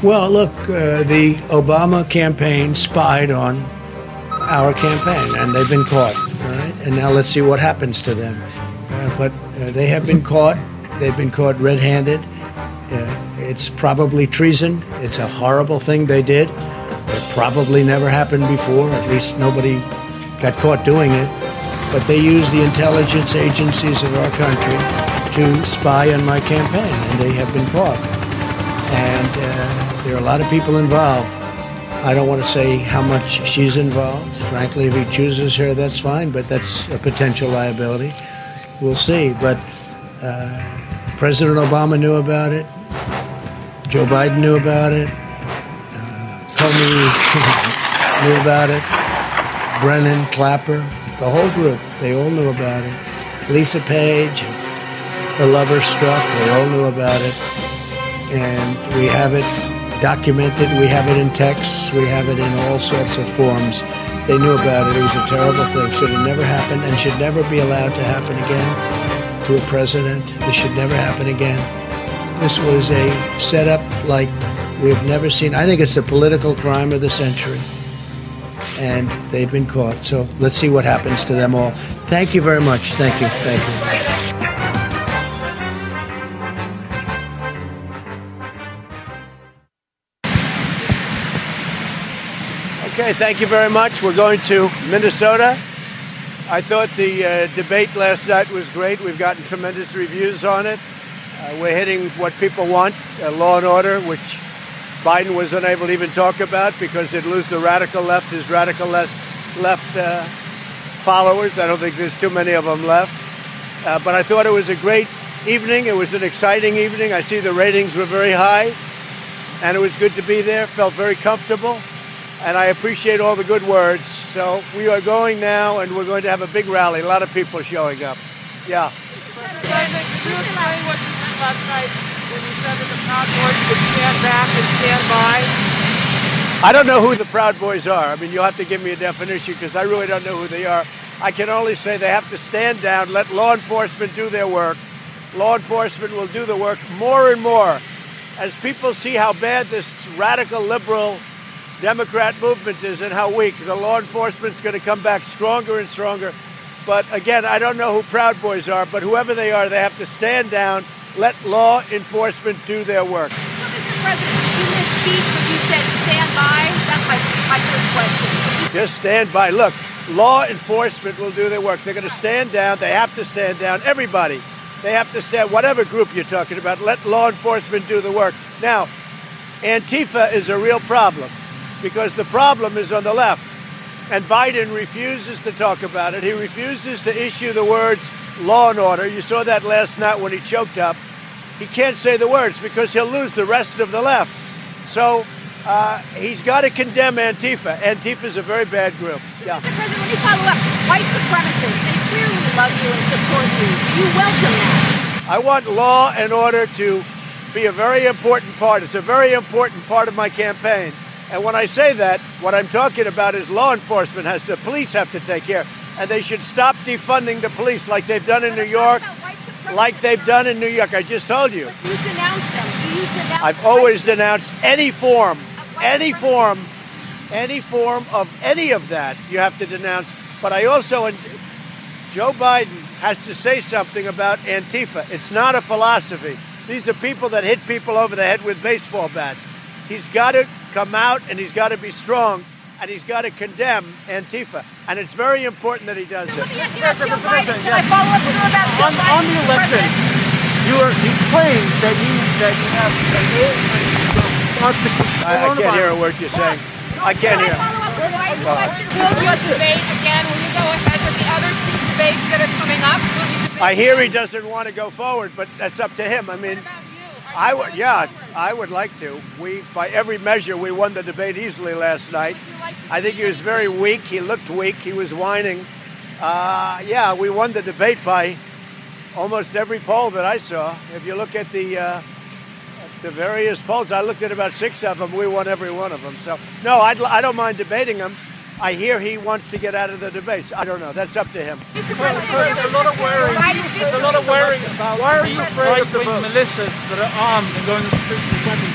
Well, look, the Obama campaign spied on our campaign, and they've been caught. All right, and now let's see what happens to them. But they have been caught. They've been caught red-handed. It's probably treason. It's a horrible thing they did. It probably never happened before. At least nobody got caught doing it. But they used the intelligence agencies of our country to spy on my campaign, and they have been caught. And there are a lot of people involved. I don't want to say how much she's involved. Frankly, if he chooses her, that's fine, but that's a potential liability. We'll see. But President Obama knew about it. Joe Biden knew about it. Comey knew about it. Brennan, Clapper, the whole group, they all knew about it. Lisa Page, her lover Strzok, they all knew about it. And we have it documented, we have it in texts, we have it in all sorts of forms. They knew about it. It was a terrible thing. Should have never happened and should never be allowed to happen again to a president. This should never happen again. This was a setup like we've never seen. I think it's the political crime of the century. And they've been caught. So let's see what happens to them all. Thank you very much. Thank you. Thank you. Okay, thank you very much. We're going to Minnesota. I thought the debate last night was great. We've gotten tremendous reviews on it. We're hitting what people want, law and order, which Biden was unable to even talk about because it'd lose the radical left, his radical left followers. I don't think there's too many of them left. But I thought it was a great evening. It was an exciting evening. I see the ratings were very high, and it was good to be there. Felt very comfortable. And I appreciate all the good words. So we are going now, and we're going to have a big rally. A lot of people showing up. Yeah. Could you explain what you said last night when you said that the Proud Boys would stand back and stand by? I don't know who the Proud Boys are. I mean, you'll have to give me a definition because I really don't know who they are. I can only say they have to stand down, let law enforcement do their work. Law enforcement will do the work more and more. As people see how bad this radical liberal Democrat movement is and how weak, the law enforcement's going to come back stronger and stronger. But again, I don't know who Proud Boys are, but whoever they are, they have to stand down, let law enforcement do their work. So, Mr. President, you misspeak when you said stand by? That's my first question. Just stand by. Look, law enforcement will do their work. They're going to stand down. They have to stand down. Everybody. They have to stand, whatever group you're talking about, let law enforcement do the work. Now, Antifa is a real problem, because the problem is on the left. And Biden refuses to talk about it. He refuses to issue the words law and order. You saw that last night when he choked up. He can't say the words because he'll lose the rest of the left. So he's got to condemn Antifa. Antifa is a very bad group. Yeah. Mr. President, let me follow up. White supremacists, they clearly love you and support you. Do you welcome that? I want law and order to be a very important part. It's a very important part of my campaign. And when I say that, what I'm talking about is law enforcement the police have to take care. And they should stop defunding the police like they've done in New York, like they've done in New York. I just told you. But you denounce them. Do you denounce I've always denounced any form of any of that you have to denounce. But I also, Joe Biden has to say something about Antifa. It's not a philosophy. These are people that hit people over the head with baseball bats. He's got to come out and he's got to be strong and he's got to condemn Antifa. And it's very important that he does it. Can I follow up with you about Joe Biden? On the election, you claim that you have I can't hear a word you're saying. I can't hear. Will you debate again? Will you go ahead with the other two debates that are coming up? I hear he doesn't want to go forward, but that's up to him. I mean, I would like to. By every measure, we won the debate easily last night. I think he was very weak. He looked weak. He was whining. We won the debate by almost every poll that I saw. If you look at the various polls, I looked at about 6 of them. We won every one of them. So, no, I don't mind debating him. I hear he wants to get out of the debates. I don't know. That's up to him. There's a lot of worry about why are you afraid of the militias that are armed and going to the streets defending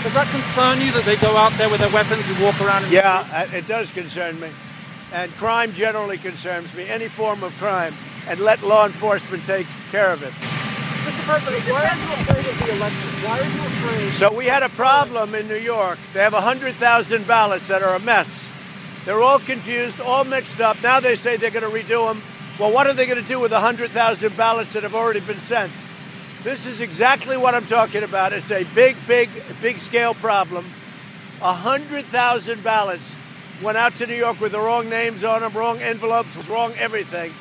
Does that concern you that they go out there with their weapons and walk around? Yeah, it does concern me. And crime generally concerns me, any form of crime, and let law enforcement take care of it. Mr. President, why are you afraid of the election? Why are you afraid? So we had a problem in New York. They have 100,000 ballots that are a mess. They're all confused, all mixed up. Now they say they're going to redo them. Well, what are they going to do with 100,000 ballots that have already been sent? This is exactly what I'm talking about. It's a big scale problem. 100,000 ballots went out to New York with the wrong names on them, wrong envelopes, wrong everything.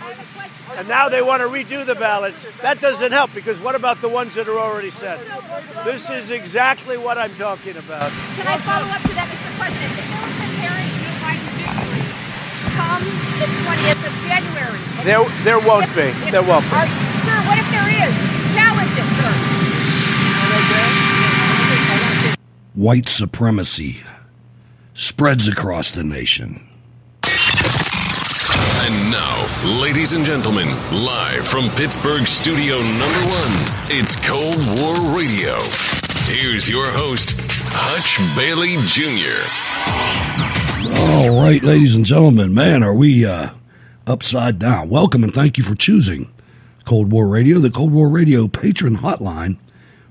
And now they want to redo the ballots. That doesn't help, because what about the ones that are already sent? This is exactly what I'm talking about. Can I follow up to that, Mr. President? If there was a parent unified victory come the 20th of January. There won't be. There won't be. Sir, what if there is? Challenge it, sir. White supremacy spreads across the nation. And now, ladies and gentlemen, live from Pittsburgh Studio Number 1, it's Cold War Radio. Here's your host, Hutch Bailey Jr. All right, ladies and gentlemen, man, are we upside down? Welcome and thank you for choosing Cold War Radio, the Cold War Radio patron hotline,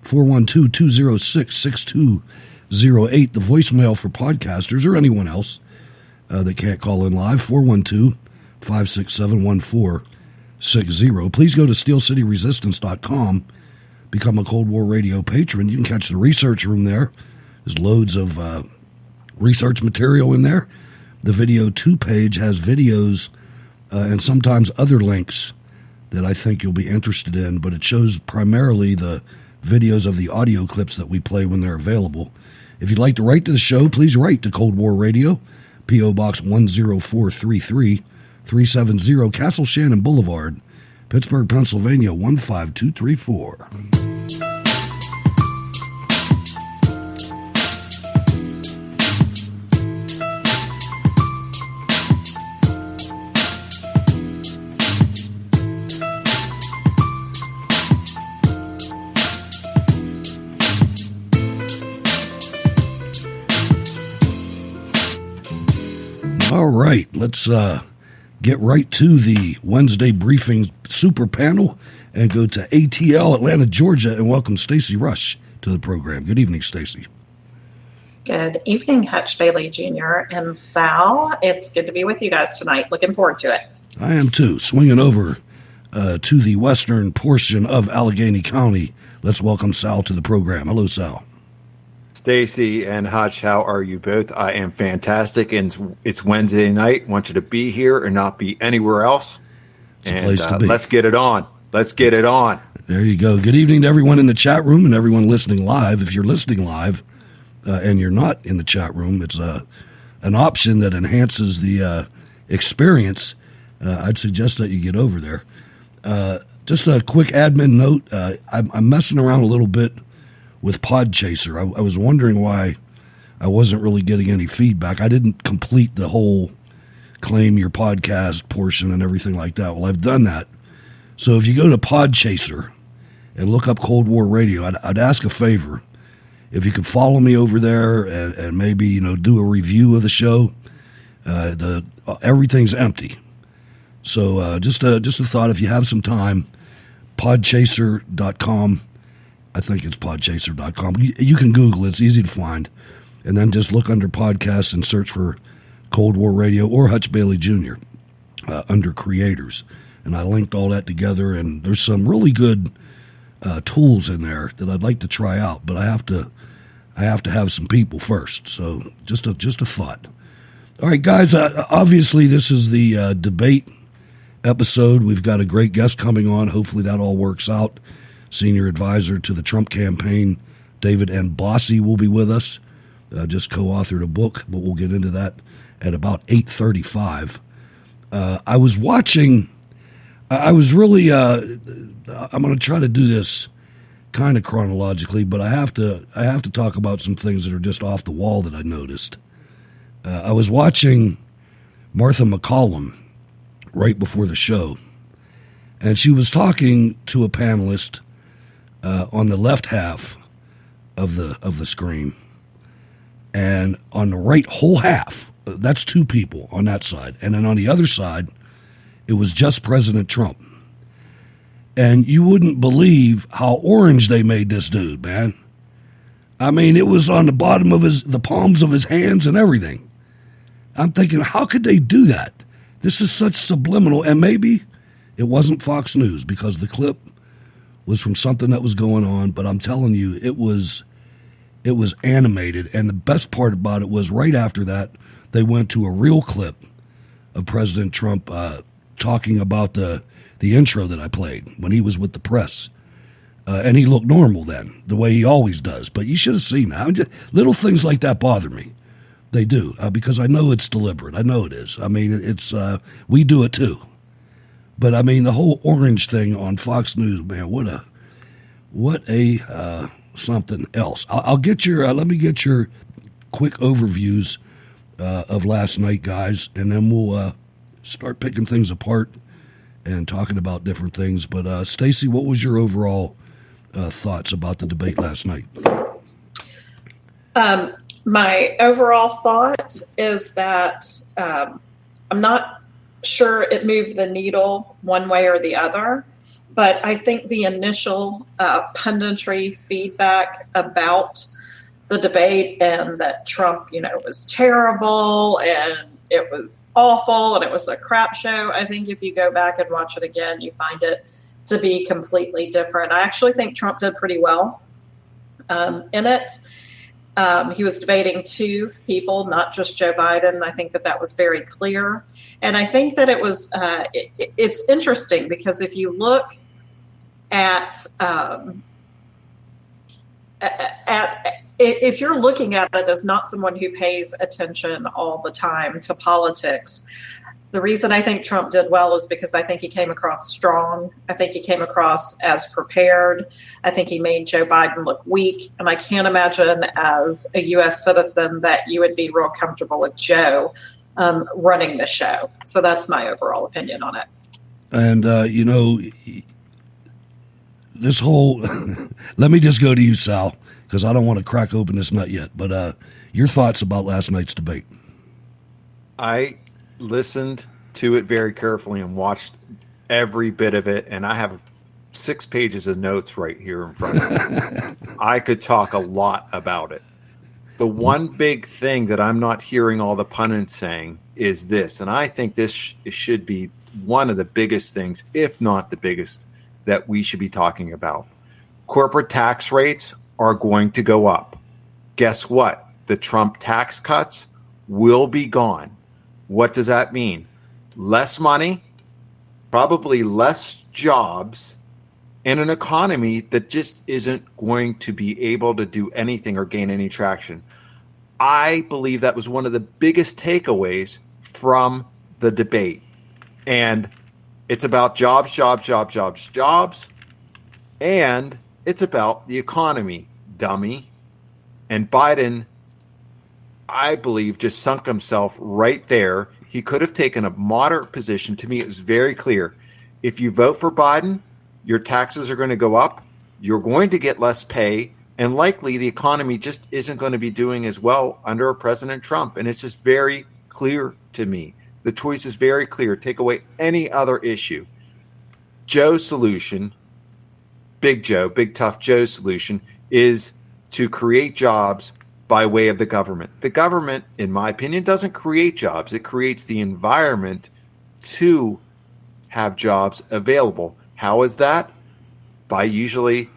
412-206-6208, the voicemail for podcasters or anyone else that can't call in live, 412-567-1460. Please go to steelcityresistance.com, become a Cold War Radio patron. You can catch the research room there. There's loads of research material in there. The video 2 page has videos and sometimes other links that I think you'll be interested in, but it shows primarily the videos of the audio clips that we play when they're available. If you'd like to write to the show, please write to Cold War Radio, P.O. Box 10433, 370 Castle Shannon Boulevard, Pittsburgh, Pennsylvania, 15234. All right, let's get right to the Wednesday briefing super panel and go to ATL, Atlanta, Georgia, and welcome Stacy Rush to the program. Good evening, Stacy. Good evening, Hutch Bailey Jr. and Sal. It's good to be with you guys tonight. Looking forward to it. I am too. Swinging over to the western portion of Allegheny County, let's welcome Sal to the program. Hello, Sal. Stacy and Hutch, how are you both? I am fantastic, and it's Wednesday night. I want you to be here and not be anywhere else. It's a place to be. Let's get it on. Let's get it on. There you go. Good evening to everyone in the chat room and everyone listening live. If you're listening live and you're not in the chat room, it's an option that enhances the experience. I'd suggest that you get over there. Just a quick admin note. I'm messing around a little bit with Podchaser. I was wondering why I wasn't really getting any feedback. I didn't complete the whole claim your podcast portion and everything like that. Well, I've done that. So if you go to Podchaser and look up Cold War Radio, I'd ask a favor. If you could follow me over there and maybe, do a review of the show. Everything's empty. So just a thought, if you have some time, podchaser.com. I think it's podchaser.com. You can Google it. It's easy to find. And then just look under podcasts and search for Cold War Radio or Hutch Bailey Jr. Under creators. And I linked all that together, and there's some really good tools in there that I'd like to try out, but I have to have some people first. So just a thought. All right, guys, obviously this is the debate episode. We've got a great guest coming on. Hopefully that all works out. Senior advisor to the Trump campaign, David N. Bossie, will be with us. Just co-authored a book, but we'll get into that at about 8:35. I was watching. I was really. I'm going to try to do this kind of chronologically, but I have to talk about some things that are just off the wall that I noticed. I was watching Martha McCallum right before the show, and she was talking to a panelist on the left half of the screen, And on the right whole half, that's two people on that side. And then on the other side, it was just President Trump. And you wouldn't believe how orange they made this dude, man. I mean, it was on the bottom of the palms of his hands and everything. I'm thinking, how could they do that? This is such subliminal. And maybe it wasn't Fox News because the clip was from something that was going on. But I'm telling you, it was animated. And the best part about it was right after that, they went to a real clip of President Trump talking about the intro that I played when he was with the press. And he looked normal then, the way he always does. But you should have seen that. Little things like that bother me. They do, because I know it's deliberate. I know it is. I mean, it's we do it too. But I mean, the whole orange thing on Fox News, man, what a something else. I'll get your let me get your quick overviews of last night, guys, and then we'll start picking things apart and talking about different things. But Stacey, what was your overall thoughts about the debate last night? My overall thought is that I'm not sure it moved the needle one way or the other, but I think the initial punditry feedback about the debate and that Trump, was terrible and it was awful and it was a crap show. I think if you go back and watch it again, you find it to be completely different. I actually think Trump did pretty well in it. He was debating two people, not just Joe Biden. I think that was very clear. And I think that it was, it's interesting because if you look at if you're looking at it as not someone who pays attention all the time to politics, the reason I think Trump did well is because I think he came across strong. I think he came across as prepared. I think he made Joe Biden look weak. And I can't imagine as a U.S. citizen that you would be real comfortable with Joe running the show. So that's my overall opinion on it. And, this whole, let me just go to you, Sal, because I don't want to crack open this nut yet. But your thoughts about last night's debate? I listened to it very carefully and watched every bit of it, and I have 6 pages of notes right here in front of me. I could talk a lot about it. The one big thing that I'm not hearing all the pundits saying is this, and I think this should be one of the biggest things, if not the biggest, that we should be talking about. Corporate tax rates are going to go up. Guess what? The Trump tax cuts will be gone. What does that mean? Less money, probably less jobs, and an economy that just isn't going to be able to do anything or gain any traction. I believe that was one of the biggest takeaways from the debate. And it's about jobs, and it's about the economy, dummy. And Biden, I believe, just sunk himself right there. He could have taken a moderate position. To me, it was very clear. If you vote for Biden, your taxes are going to go up. You're going to get less pay. And likely the economy just isn't going to be doing as well under President Trump. And it's just very clear to me. The choice is very clear. Take away any other issue. Joe's solution, Big Joe, Big Tough Joe's solution is to create jobs by way of the government. The government, in my opinion, doesn't create jobs. It creates the environment to have jobs available. How is that? By usually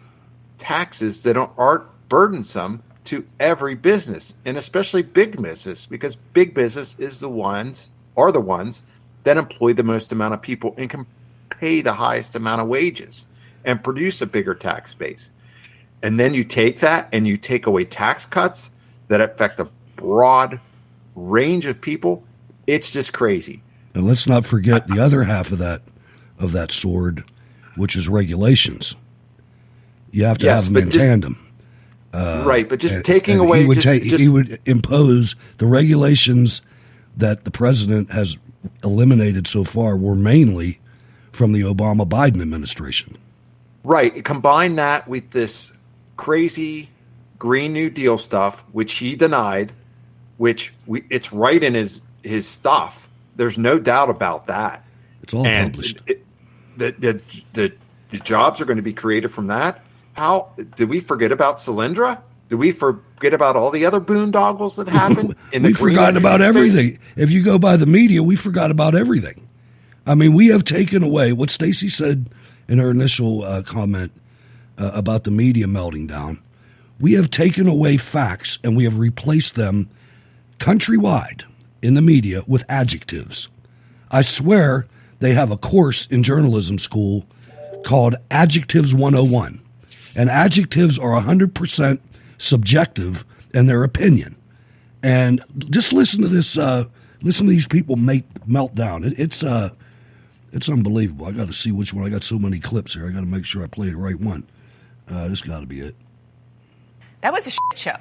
taxes that aren't burdensome to every business, and especially big business, because big business are the ones that employ the most amount of people and can pay the highest amount of wages and produce a bigger tax base. And then you take that and you take away tax cuts that affect a broad range of people. It's just crazy. And let's not forget the other half of that sword, which is regulations. You have to have them in tandem. Right, but just taking away... He would impose the regulations that the president has eliminated so far were mainly from the Obama-Biden administration. Right. Combine that with this crazy Green New Deal stuff, which he denied, it's right in his stuff. There's no doubt about that. It's all published. The jobs are going to be created from that. How did we forget about Solyndra? Did we forget about all the other boondoggles that happened? We forgot about everything. If you go by the media, we forgot about everything. I mean, we have taken away what Stacey said in her initial comment about the media melting down. We have taken away facts and we have replaced them countrywide in the media with adjectives. I swear they have a course in journalism school called Adjectives 101. And adjectives are 100% subjective in their opinion. And just listen to this. Listen to these people melt down. It's unbelievable. I got to see which one. I got so many clips here. I got to make sure I play the right one. This got to be it. That was a shit show.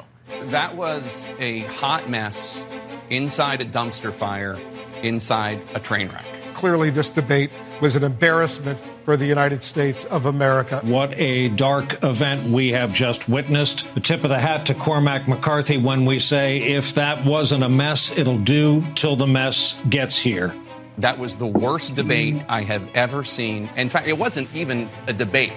That was a hot mess inside a dumpster fire, inside a train wreck. Clearly, this debate was an embarrassment for the United States of America. What a dark event we have just witnessed. The tip of the hat to Cormac McCarthy when we say, if that wasn't a mess, it'll do till the mess gets here. That was the worst debate I have ever seen. In fact, it wasn't even a debate.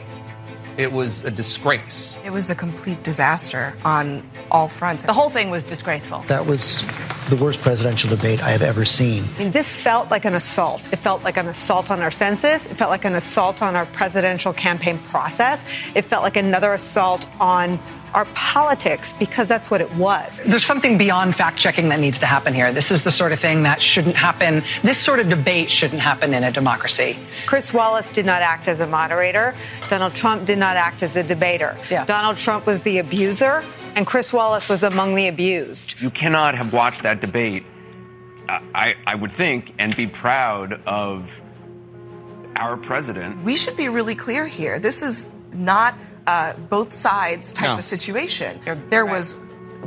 It was a disgrace. It was a complete disaster on all fronts. The whole thing was disgraceful. That was the worst presidential debate I have ever seen. I mean, this felt like an assault. It felt like an assault on our census. It felt like an assault on our presidential campaign process. It felt like another assault on our politics, because that's what it was. There's something beyond fact-checking that needs to happen here. This is the sort of thing that shouldn't happen. This sort of debate shouldn't happen in a democracy. Chris Wallace did not act as a moderator. Donald Trump did not act as a debater. Yeah. Donald Trump was the abuser, and Chris Wallace was among the abused. You cannot have watched that debate, I would think, and be proud of our president. We should be really clear here. This is not both sides type of situation. There was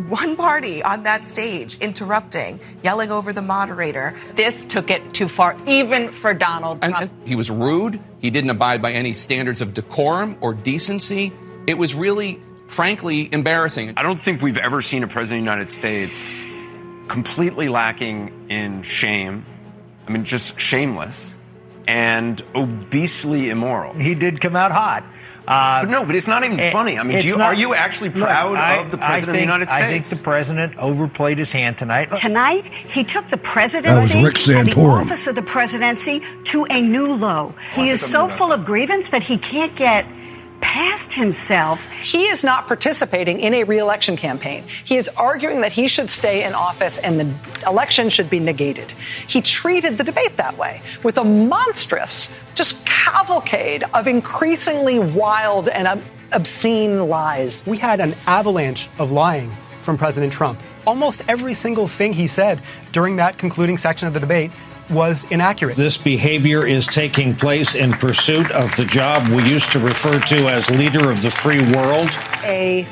one party on that stage interrupting, yelling over the moderator. This took it too far, even for Donald Trump. And he was rude. He didn't abide by any standards of decorum or decency. It was really, frankly, embarrassing. I don't think we've ever seen a president of the United States completely lacking in shame. I mean, just shameless and obesely immoral. He did come out hot. But it's not even funny. I mean, are you actually proud of the president of the United States? I think the president overplayed his hand tonight. Tonight, he took the presidency and the office of the presidency to a new low. He is so full of grievance that he can't get past himself. He is not participating in a re-election campaign. He is arguing that he should stay in office and the election should be negated. He treated the debate that way with a monstrous, just cavalcade of increasingly wild and obscene lies. We had an avalanche of lying from President Trump. Almost every single thing he said during that concluding section of the debate was inaccurate. This behavior is taking place in pursuit of the job we used to refer to as leader of the free world. A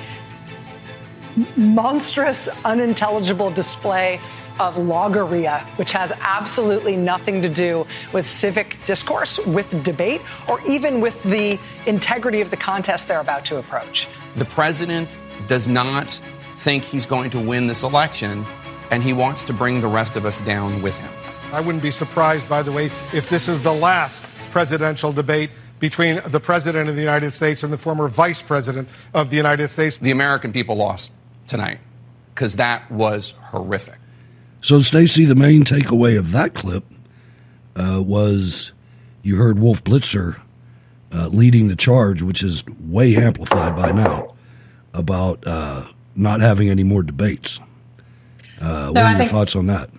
monstrous, unintelligible display of logorrhea, which has absolutely nothing to do with civic discourse, with debate, or even with the integrity of the contest they're about to approach. The president does not think he's going to win this election, and he wants to bring the rest of us down with him. I wouldn't be surprised, by the way, if this is the last presidential debate between the president of the United States and the former vice president of the United States. The American people lost tonight because that was horrific. So, Stacey, the main takeaway of that clip was you heard Wolf Blitzer leading the charge, which is way amplified by now, about not having any more debates. What are your thoughts on that?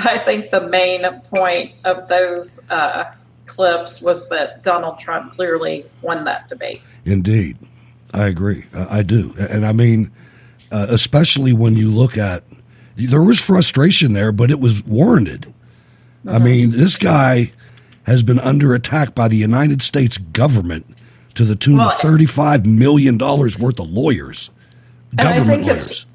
I think the main point of those clips was that Donald Trump clearly won that debate. Indeed. I agree. I do. And I mean, especially when you look at, there was frustration there, but it was warranted. Mm-hmm. I mean, this guy has been under attack by the United States government to the tune of $35 million worth of lawyers, government lawyers.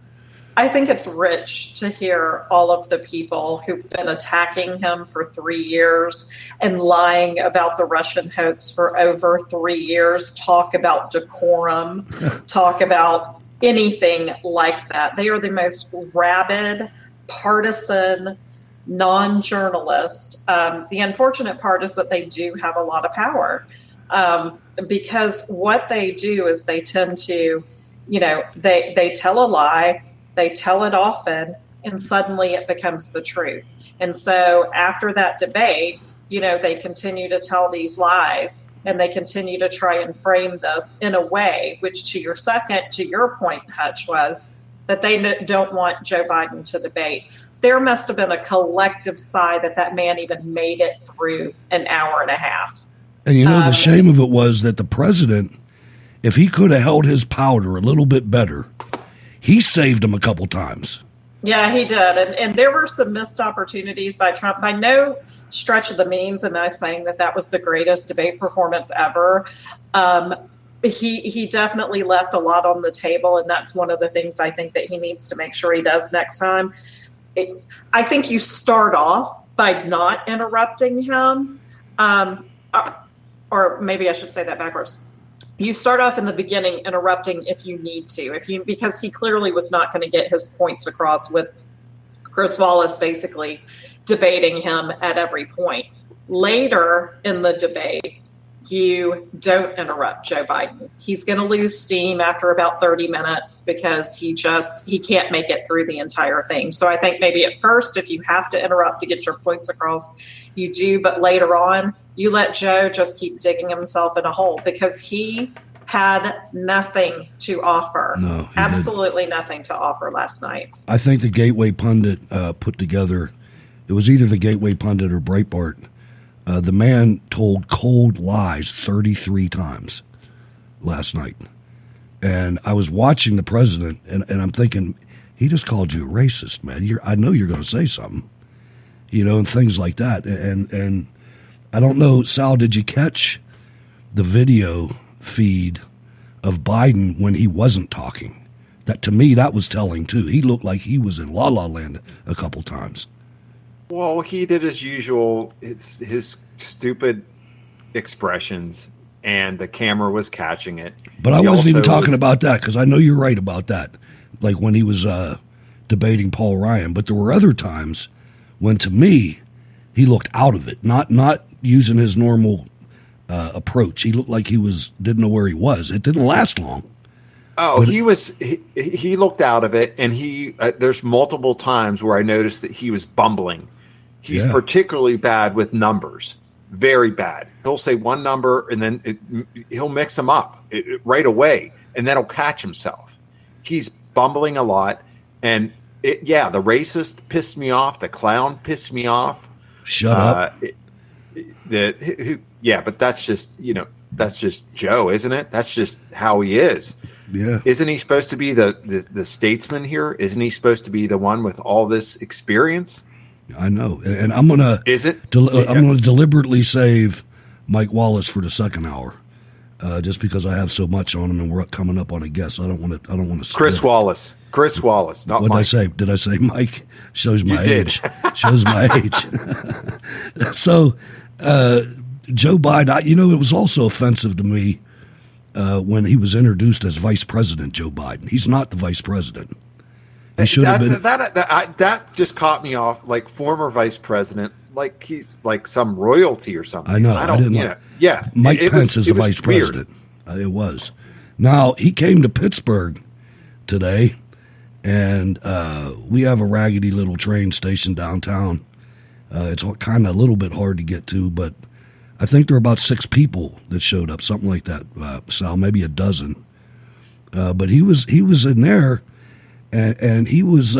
I think it's rich to hear all of the people who've been attacking him for 3 years and lying about the Russian hoax for over 3 years talk about decorum, talk about anything like that. They are the most rabid, partisan, non-journalist. The unfortunate part is that they do have a lot of power, because what they do is they tend to, they tell a lie, they tell it often, and suddenly it becomes the truth. And so after that debate, they continue to tell these lies, and they continue to try and frame this in a way, which to your point, Hutch, was that they don't want Joe Biden to debate. There must have been a collective sigh that man even made it through an hour and a half. And the shame of it was that the president, if he could have held his powder a little bit better, he saved him a couple times. Yeah, he did. And there were some missed opportunities by Trump. By no stretch of the means am I saying that was the greatest debate performance ever. He definitely left a lot on the table, and that's one of the things I think that he needs to make sure he does next time. I think you start off by not interrupting him, or maybe I should say that backwards. You start off in the beginning interrupting if you need to, because he clearly was not going to get his points across with Chris Wallace basically debating him at every point. Later in the debate, you don't interrupt Joe Biden. He's going to lose steam after about 30 minutes because he can't make it through the entire thing. So I think maybe at first, if you have to interrupt to get your points across, you do. But later on, you let Joe just keep digging himself in a hole, because he had nothing to offer. No, absolutely nothing to offer last night. I think the Gateway Pundit put together, it was either the Gateway Pundit or Breitbart. The man told cold lies 33 times last night. And I was watching the president, and I'm thinking, he just called you a racist, man. I know you're going to say something, and things like that. And I don't know, Sal, did you catch the video feed of Biden when he wasn't talking? That, to me, that was telling, too. He looked like he was in La La Land a couple times. Well, he did his usual, his stupid expressions, and the camera was catching it. But I wasn't even talking about that, because I know you're right about that, like when he was debating Paul Ryan. But there were other times when, to me, he looked out of it, not using his normal approach. He looked like he didn't know where he was. It didn't last long. Oh, he looked out of it, and there's multiple times where I noticed that he was bumbling. He's particularly bad with numbers, very bad. He'll say one number, and then he'll mix them up right away, and then he'll catch himself. He's bumbling a lot, and the racist pissed me off. The clown pissed me off. Shut up. But that's just Joe, isn't it? That's just how he is. Yeah. Isn't he supposed to be the statesman here? Isn't he supposed to be the one with all this experience? I know, and I'm gonna I'm gonna deliberately save Mike Wallace for the second hour, just because I have so much on him, and we're coming up on a guest. I don't want to. Chris Wallace, not what Mike. Did I say? Did I say Mike? Shows my age. Shows my age. So, Joe Biden. It was also offensive to me when he was introduced as Vice President Joe Biden. He's not the Vice President. He should have been. That just caught me off. Like former Vice President, like he's like some royalty or something. I know. I didn't know. Yeah, Mike Pence is the Vice President. It was. Now he came to Pittsburgh today, and we have a raggedy little train station downtown. It's kind of a little bit hard to get to, but I think there were about 6 people that showed up, something like that. Sal, maybe a dozen. But he was in there. And he was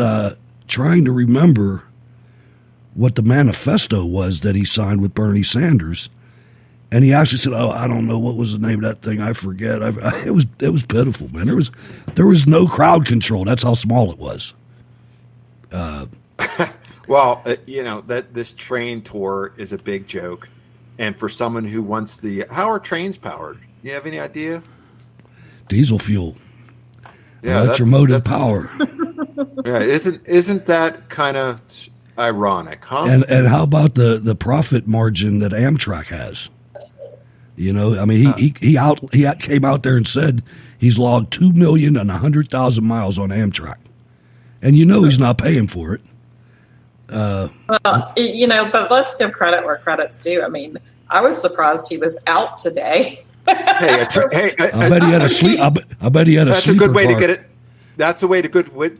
trying to remember what the manifesto was that he signed with Bernie Sanders. And he actually said, "Oh, I don't know what was the name of that thing. I forget." It was pitiful, man. There was no crowd control. That's how small it was. Well, that this train tour is a big joke, and for someone who wants how are trains powered? You have any idea? Diesel fuel. Yeah, electromotive power. Yeah, isn't that kind of ironic, huh? And how about the profit margin that Amtrak has? He came out there and said he's logged 2,100,000 miles on Amtrak, and he's not paying for it. But let's give credit where credit's due. I mean, I was surprised he was out today. I bet he had a sleep. I bet he had a. That's a good way car. to get it. That's a way to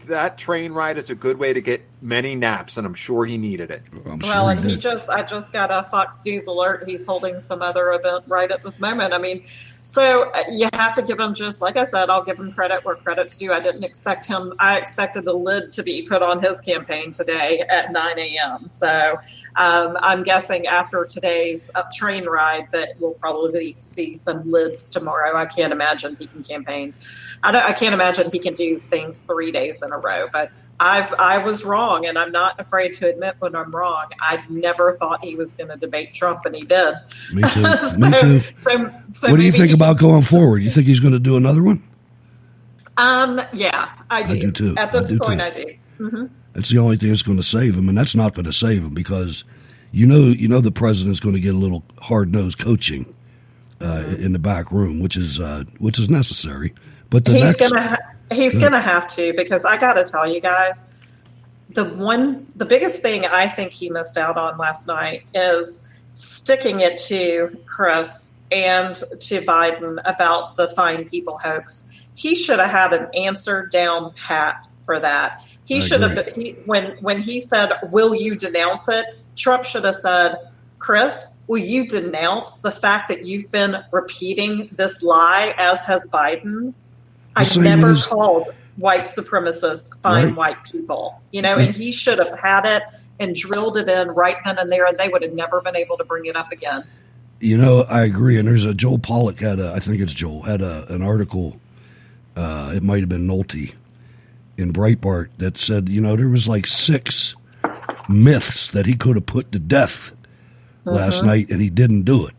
that train ride is a good way to get many naps, and I'm sure he needed it. I just got a Fox News alert. He's holding some other event right at this moment. I mean, so you have to give him, just like I said, I'll give him credit where credit's due. I didn't expect him. I expected the lid to be put on his campaign today at 9 a.m. So I'm guessing after today's train ride that we'll probably see some lids tomorrow. I can't imagine he can campaign. I can't imagine he can do things 3 days in a row, but I was wrong, and I'm not afraid to admit when I'm wrong. I never thought he was going to debate Trump, and he did. Me too. Me too. So what do you think about going forward? You think he's going to do another one? Yeah, I do. I do too. At this point, I do. Mm-hmm. That's the only thing that's going to save him, and that's not going to save him because you know the president's going to get a little hard-nosed coaching in the back room, which is necessary. But he's gonna have to, because I got to tell you guys, the biggest thing I think he missed out on last night is sticking it to Chris and to Biden about the fine people hoax. He should have had an answer down pat for that. He should have. When he said, "Will you denounce it?" Trump should have said, "Chris, will you denounce the fact that you've been repeating this lie, as has Biden? I've never called white supremacists fine white people, and he should have had it and drilled it in right then and there, and they would have never been able to bring it up again." I agree. And there's Joel Pollack had an article, it might have been Nolte, in Breitbart that said, there was like 6 myths that he could have put to death last night, and he didn't do it.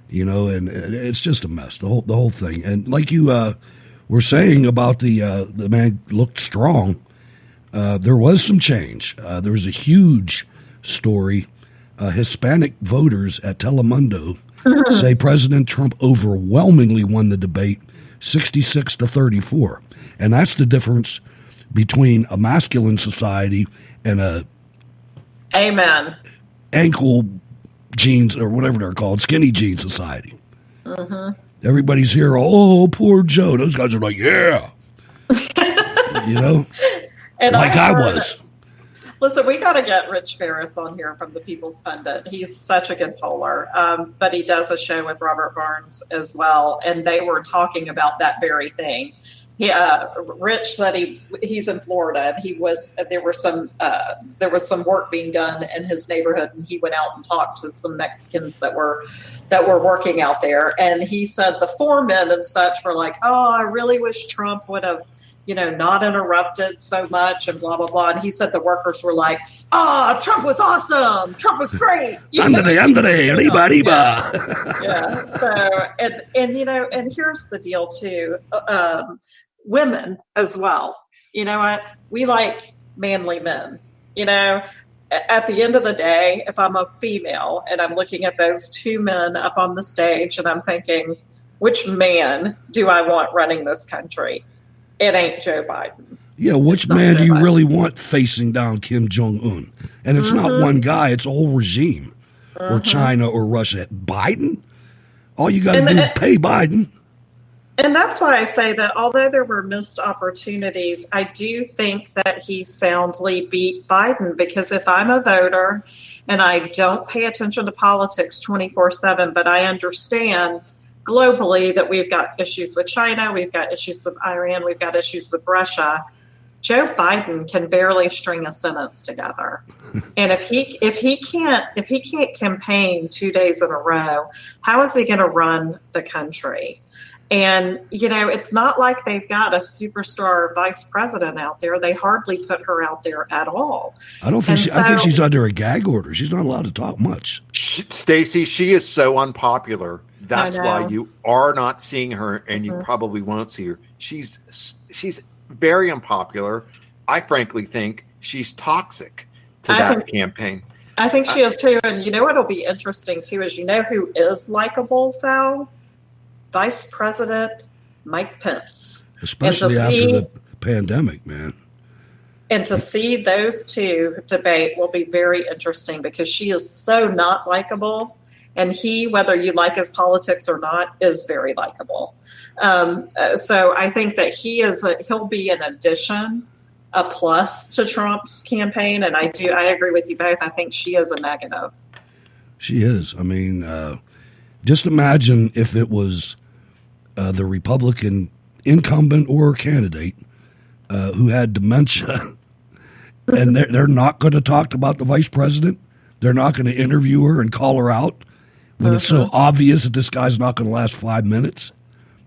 And it's just a mess, the whole thing. And like you were saying about the man looked strong, there was some change. There was a huge story. Hispanic voters at Telemundo say President Trump overwhelmingly won the debate, 66-34. And that's the difference between a masculine society and a ankle jeans, or whatever they're called, skinny jean society. Everybody's here, oh, poor Joe. Those guys are like, yeah. And I was. Listen, we got to get Rich Ferris on here from the People's Pundit. He's such a good poller, but he does a show with Robert Barnes as well, and they were talking about that very thing. Rich said he's in Florida. There was some work being done in his neighborhood, and he went out and talked to some Mexicans that were working out there. And he said the foremen and such were like, "Oh, I really wish Trump would have, not interrupted so much," and blah blah blah. And he said the workers were like, "Oh, Trump was awesome. Trump was great. Andale, riba, riba." Yeah. So and here's the deal too. Women as well. You know what? We like manly men. At the end of the day, if I'm a female and I'm looking at those 2 men up on the stage and I'm thinking, which man do I want running this country? It ain't Joe Biden. Yeah, which man do you really want facing down Kim Jong-un? And it's not one guy, it's a whole regime. Or China or Russia. Biden? All you got to do is pay Biden. And that's why I say that although there were missed opportunities, I do think that he soundly beat Biden, because if I'm a voter and I don't pay attention to politics 24/7, but I understand globally that we've got issues with China, we've got issues with Iran, we've got issues with Russia, Joe Biden can barely string a sentence together. And if he can't campaign 2 days in a row, how is he going to run the country? And, it's not like they've got a superstar vice president out there. They hardly put her out there at all. I think she's under a gag order. She's not allowed to talk much. Stacey, she is so unpopular. That's why you are not seeing her, and you probably won't see her. She's very unpopular. I frankly think she's toxic to that campaign. I think she is too. And what'll be interesting too is who is likable, Sal? Vice President Mike Pence. Especially after the pandemic, man. And to see those two debate will be very interesting because she is so not likable. And he, whether you like his politics or not, is very likable. So I think that he'll be an addition, a plus to Trump's campaign. And I agree with you both. I think she is a negative. She is. I mean, just imagine if it was the Republican incumbent or candidate who had dementia, and they're not going to talk about the vice president. They're not going to interview her and call her out when it's so obvious that this guy's not going to last 5 minutes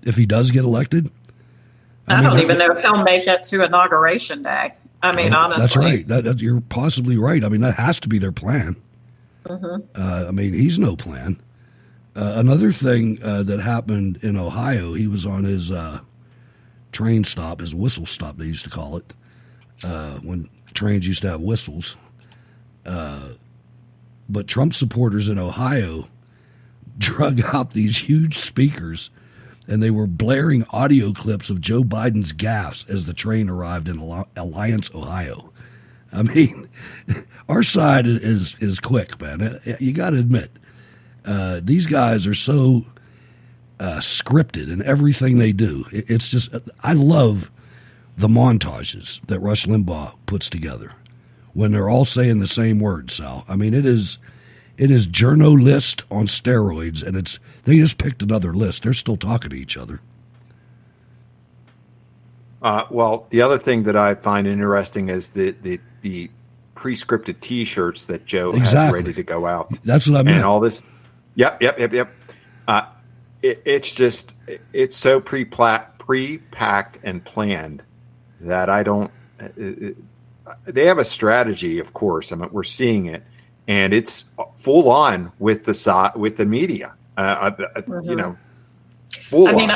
if he does get elected. I don't even know if he'll make it to Inauguration Day. I mean, honestly. That's right. You're possibly right. I mean, that has to be their plan. I mean, he's no plan. Another thing that happened in Ohio, he was on his train stop, his whistle stop, they used to call it, when trains used to have whistles. But Trump supporters in Ohio drug out these huge speakers, and they were blaring audio clips of Joe Biden's gaffes as the train arrived in Alliance, Ohio. I mean, our side is quick, man. You got to admit, these guys are so scripted in everything they do. It's just, I love the montages that Rush Limbaugh puts together when they're all saying the same words, Sal. I mean, it is journo list on steroids, and they just picked another list. They're still talking to each other. Well, the other thing that I find interesting is the pre-scripted T-shirts that Joe has ready to go out. That's what I mean. And all this. Yep. It's so pre-packed and planned that I don't. They have a strategy, of course. I mean, we're seeing it, and it's full on with the media. You know, full on. Mean,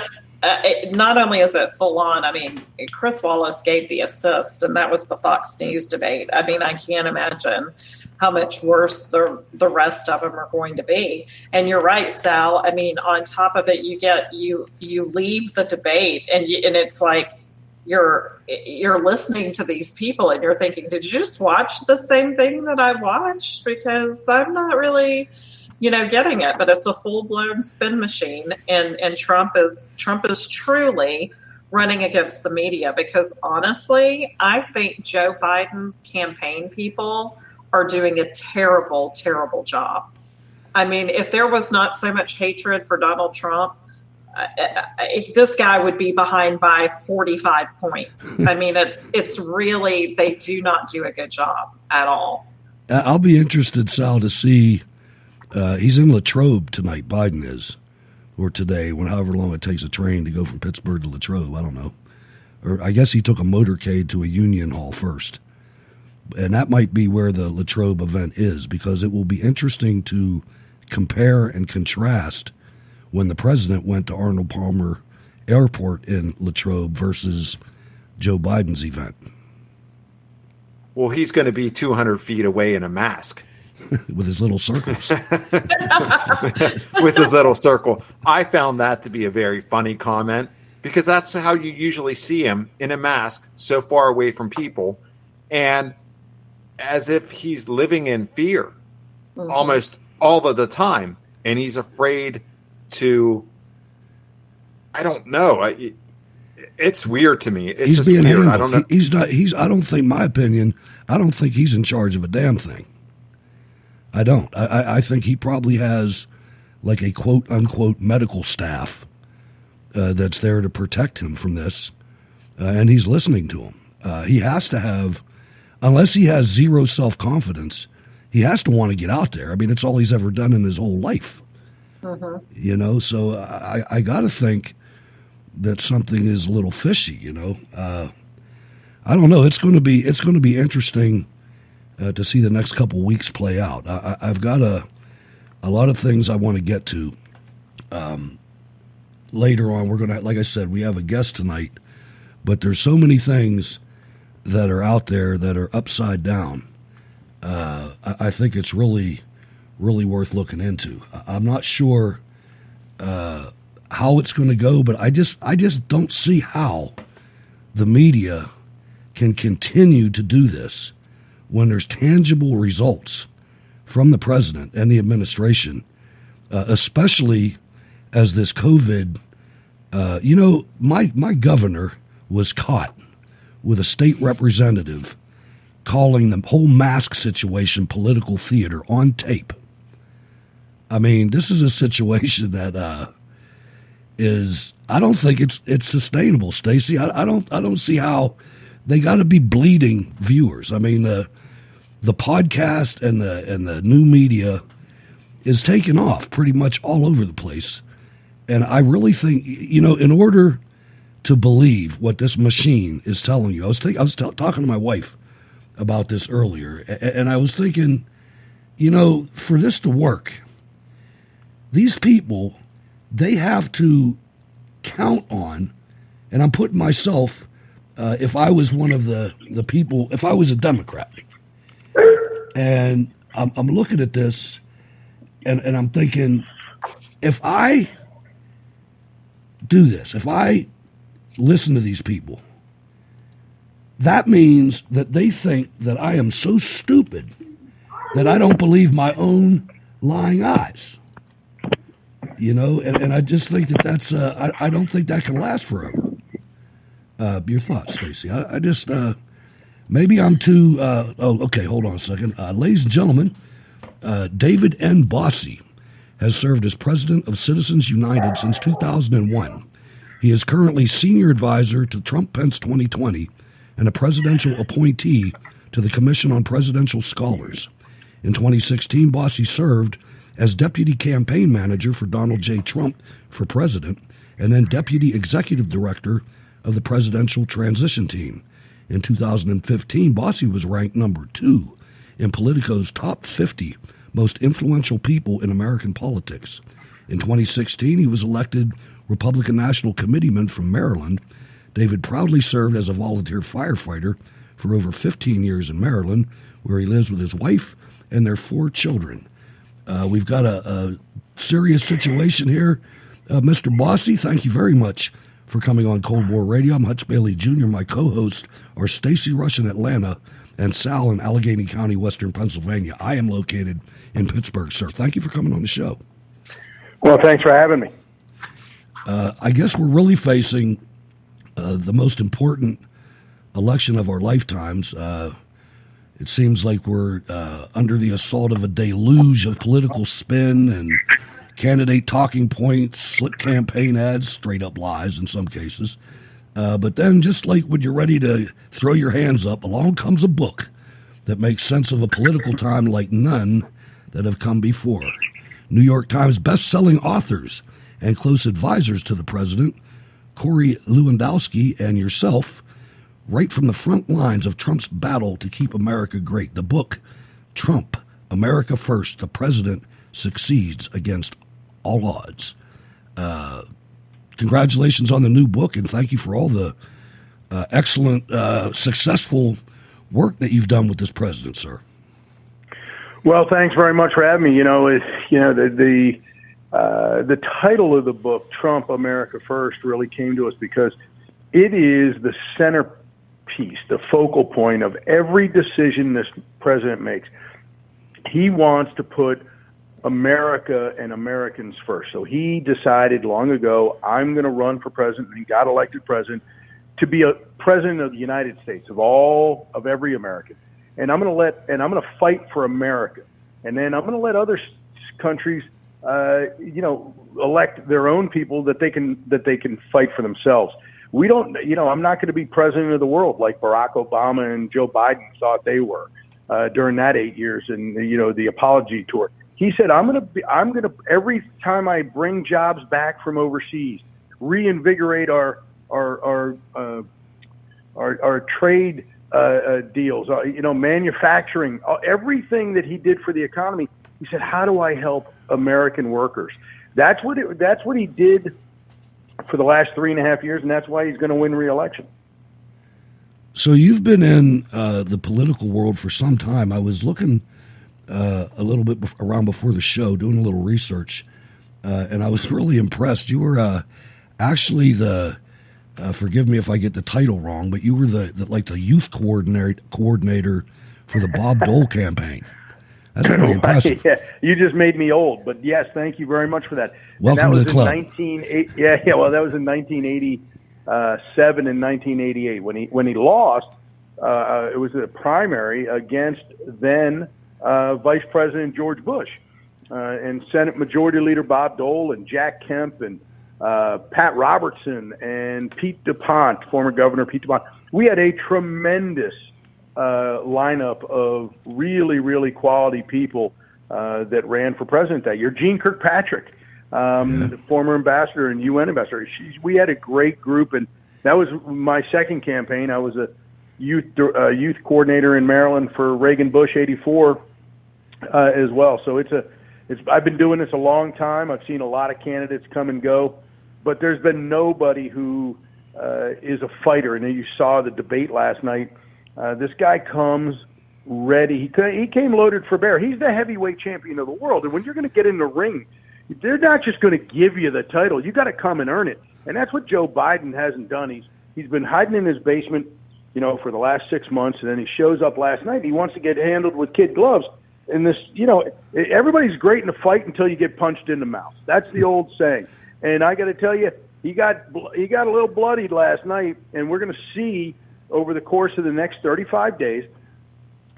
not only is it full on, I mean, Chris Wallace gave the assist, and that was the Fox News debate. I mean, I can't imagine how much worse the rest of them are going to be. And you're right, Sal. I mean, on top of it, you leave the debate, and it's like you're listening to these people, and you're thinking, did you just watch the same thing that I watched? Because I'm not really, getting it. But it's a full blown spin machine, and Trump is truly running against the media. Because honestly, I think Joe Biden's campaign people are doing a terrible, terrible job. I mean, if there was not so much hatred for Donald Trump, this guy would be behind by 45 points. I mean, it's really, they do not do a good job at all. I'll be interested, Sal, to see, he's in Latrobe tonight, Biden is, or today, however long it takes a train to go from Pittsburgh to Latrobe, I don't know. Or I guess he took a motorcade to a Union Hall first. And that might be where the Latrobe event is, because it will be interesting to compare and contrast when the president went to Arnold Palmer Airport in Latrobe versus Joe Biden's event. Well, he's going to be 200 feet away in a mask. With his little circles. With his little circle. I found that to be a very funny comment, because that's how you usually see him, in a mask, so far away from people, and as if he's living in fear almost all of the time, and he's afraid to, I don't know. It's weird to me. It's just weird. Handled. I don't know. He's not. I don't think, my opinion, I don't think he's in charge of a damn thing. I don't. I think he probably has like a quote unquote medical staff that's there to protect him from this, and he's listening to him. He has to have, unless he has zero self-confidence, he has to want to get out there. I mean, it's all he's ever done in his whole life. So I got to think that something is a little fishy. I don't know. It's going to be interesting to see the next couple weeks play out. I've got a lot of things I want to get to later on. We're gonna, like I said, we have a guest tonight, but there's so many things that are out there that are upside down. I think it's really, really worth looking into. I'm not sure how it's going to go, but I just don't see how the media can continue to do this when there's tangible results from the president and the administration, especially as this COVID, my governor was caught with a state representative calling the whole mask situation political theater on tape. I mean, this is a situation that I don't think it's sustainable, Stacey. I don't see how. They got to be bleeding viewers. I mean, the podcast and the new media is taking off pretty much all over the place. And I really think, in order to believe what this machine is telling you, I was talking to my wife about this earlier, and I was thinking, for this to work, these people, they have to count on, and I'm putting myself, if I was one of the people, if I was a Democrat, and I'm looking at this, and I'm thinking, if I do this, if I listen to these people, that means that they think that I am so stupid that I don't believe my own lying eyes. And I just think that's I don't think that can last forever. Your thoughts, Stacey? I just maybe I'm too. Okay, hold on a second, ladies and gentlemen. David N. Bossie has served as president of Citizens United since 2001. He is currently senior advisor to Trump-Pence 2020 and a presidential appointee to the Commission on Presidential Scholars. In 2016, Bossie served as deputy campaign manager for Donald J. Trump for president and then deputy executive director of the Presidential Transition Team. In 2015, Bossie was ranked number 2 in Politico's top 50 most influential people in American politics. In 2016, he was elected Republican National Committeeman from Maryland. David proudly served as a volunteer firefighter for over 15 years in Maryland, where he lives with his wife and their 4 children. We've got a serious situation here. Mr. Bossie, thank you very much for coming on Cold War Radio. I'm Hutch Bailey Jr. My co-hosts are Stacey Rush in Atlanta and Sal in Allegheny County, Western Pennsylvania. I am located in Pittsburgh, sir. Thank you for coming on the show. Well, thanks for having me. I guess we're really facing the most important election of our lifetimes. It seems like we're under the assault of a deluge of political spin and candidate talking points, slick campaign ads, straight up lies in some cases. But then just like when you're ready to throw your hands up, along comes a book that makes sense of a political time like none that have come before. New York Times best-selling authors and close advisors to the president, Corey Lewandowski and yourself, right from the front lines of Trump's battle to keep America great. The book, Trump, America First, The President Succeeds Against All Odds. Congratulations on the new book, and thank you for all the excellent, successful work that you've done with this president, sir. Well, thanks very much for having me. The title of the book, Trump, America First, really came to us because it is the centerpiece, the focal point of every decision this president makes. He wants to put America and Americans first. So he decided long ago, I'm going to run for president, and he got elected president to be a president of the United States, of every American. And I'm going to fight for America. And then I'm going to let other countries, elect their own people that they can fight for themselves. We don't, I'm not going to be president of the world like Barack Obama and Joe Biden thought they were during that 8 years and the apology tour. He said, I'm going to every time I bring jobs back from overseas, reinvigorate our trade deals, manufacturing, everything that he did for the economy. He said, how do I help American workers? That's what he did for the last 3.5 years, and that's why he's going to win re-election. So you've been in the political world for some time. I was looking a little bit around before the show, doing a little research, and I was really impressed. You were actually the forgive me if I get the title wrong, but you were the youth coordinator for the Bob Dole campaign. That's pretty impressive. Yeah, you just made me old, but yes, thank you very much for that. Welcome to the club. That was in 1987 and 1988 when he lost. It was a primary against then Vice President George Bush and Senate Majority Leader Bob Dole and Jack Kemp and Pat Robertson and Pete DuPont, former Governor Pete DuPont. We had a tremendous lineup of really, really quality people that ran for president that year. Jean Kirkpatrick, the former ambassador and UN ambassador. We had a great group, and that was my second campaign. I was a youth coordinator in Maryland for Reagan Bush '84 as well. So I've been doing this a long time. I've seen a lot of candidates come and go, but there's been nobody who is a fighter. And you saw the debate last night. This guy comes ready. He came loaded for bear. He's the heavyweight champion of the world. And when you're going to get in the ring, they're not just going to give you the title. You got to come and earn it. And that's what Joe Biden hasn't done. He's been hiding in his basement, for the last 6 months, and then he shows up last night. And he wants to get handled with kid gloves. And this, everybody's great in a fight until you get punched in the mouth. That's the old saying. And I got to tell you, he got a little bloodied last night, and we're going to see over the course of the next 35 days,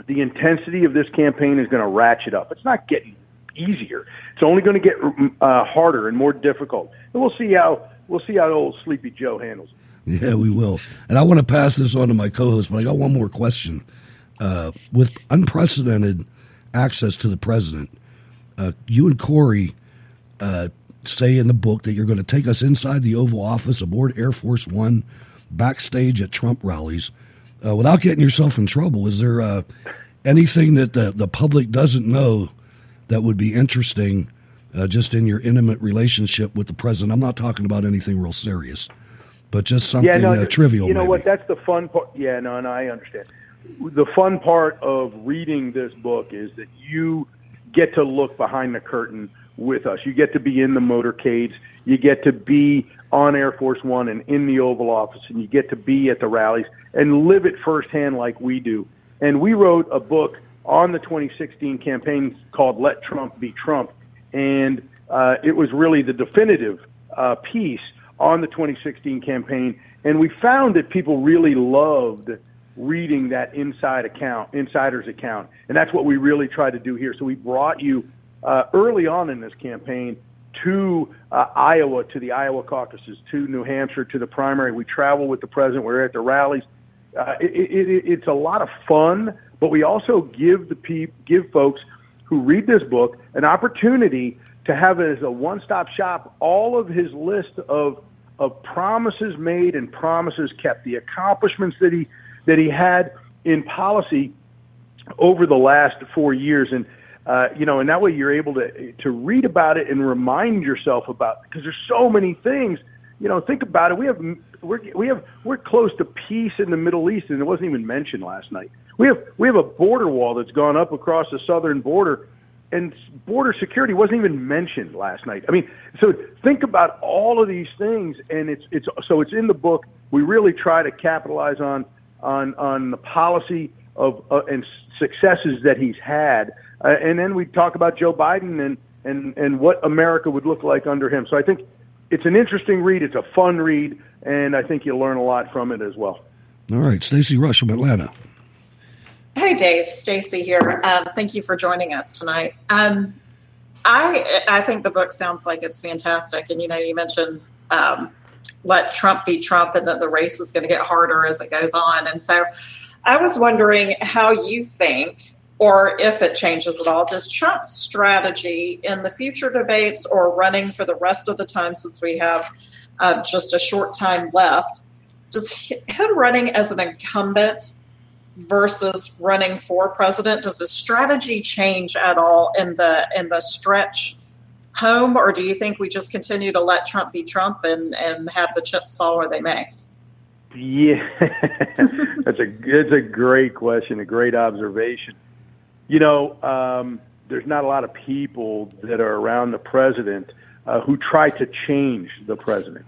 the intensity of this campaign is going to ratchet up. It's not getting easier. It's only going to get harder and more difficult. And we'll see how old Sleepy Joe handles it. Yeah, we will. And I want to pass this on to my co-host, but I got one more question. With unprecedented access to the president, you and Corey say in the book that you're going to take us inside the Oval Office, aboard Air Force One, backstage at Trump rallies. Without getting yourself in trouble, is there anything that the public doesn't know that would be interesting just in your intimate relationship with the president? I'm not talking about anything real serious, but just something trivial. You know maybe. what? That's the fun part. Yeah, no, I understand. The fun part of reading this book is that you get to look behind the curtain with us. You get to be in the motorcades. You get to be on Air Force One and in the Oval Office, and you get to be at the rallies and live it firsthand like we do. And we wrote a book on the 2016 campaign called Let Trump Be Trump, and it was really the definitive piece on the 2016 campaign. And we found that people really loved reading that insider's account. And that's what we really try to do here. So we brought you early on in this campaign to Iowa, to the Iowa caucuses, to New Hampshire, to the primary. We travel with the president. We're at the rallies. It's a lot of fun, but we also give folks who read this book an opportunity to have it as a one-stop shop, all of his list of promises made and promises kept, the accomplishments that he had in policy over the last 4 years. And and that way you're able to read about it and remind yourself about, because there's so many things. Think about it. We're close to peace in the Middle East, and it wasn't even mentioned last night. We have a border wall that's gone up across the southern border, and border security wasn't even mentioned last night. I mean, so think about all of these things, and it's in the book. We really try to capitalize on the policy of and successes that he's had. And then we talk about Joe Biden and what America would look like under him. So I think it's an interesting read. It's a fun read, and I think you'll learn a lot from it as well. All right. Stacey Rush from Atlanta. Hey, Dave. Stacey here. Thank you for joining us tonight. I think the book sounds like it's fantastic. And, you mentioned let Trump be Trump, and that the race is going to get harder as it goes on. And so I was wondering how you think, or if it changes at all, does Trump's strategy in the future debates or running for the rest of the time, since we have just a short time left, does him running as an incumbent versus running for president, does his strategy change at all in the stretch home, or do you think we just continue to let Trump be Trump and have the chips fall where they may? Yeah, it's a great question, a great observation. There's not a lot of people that are around the president who try to change the president.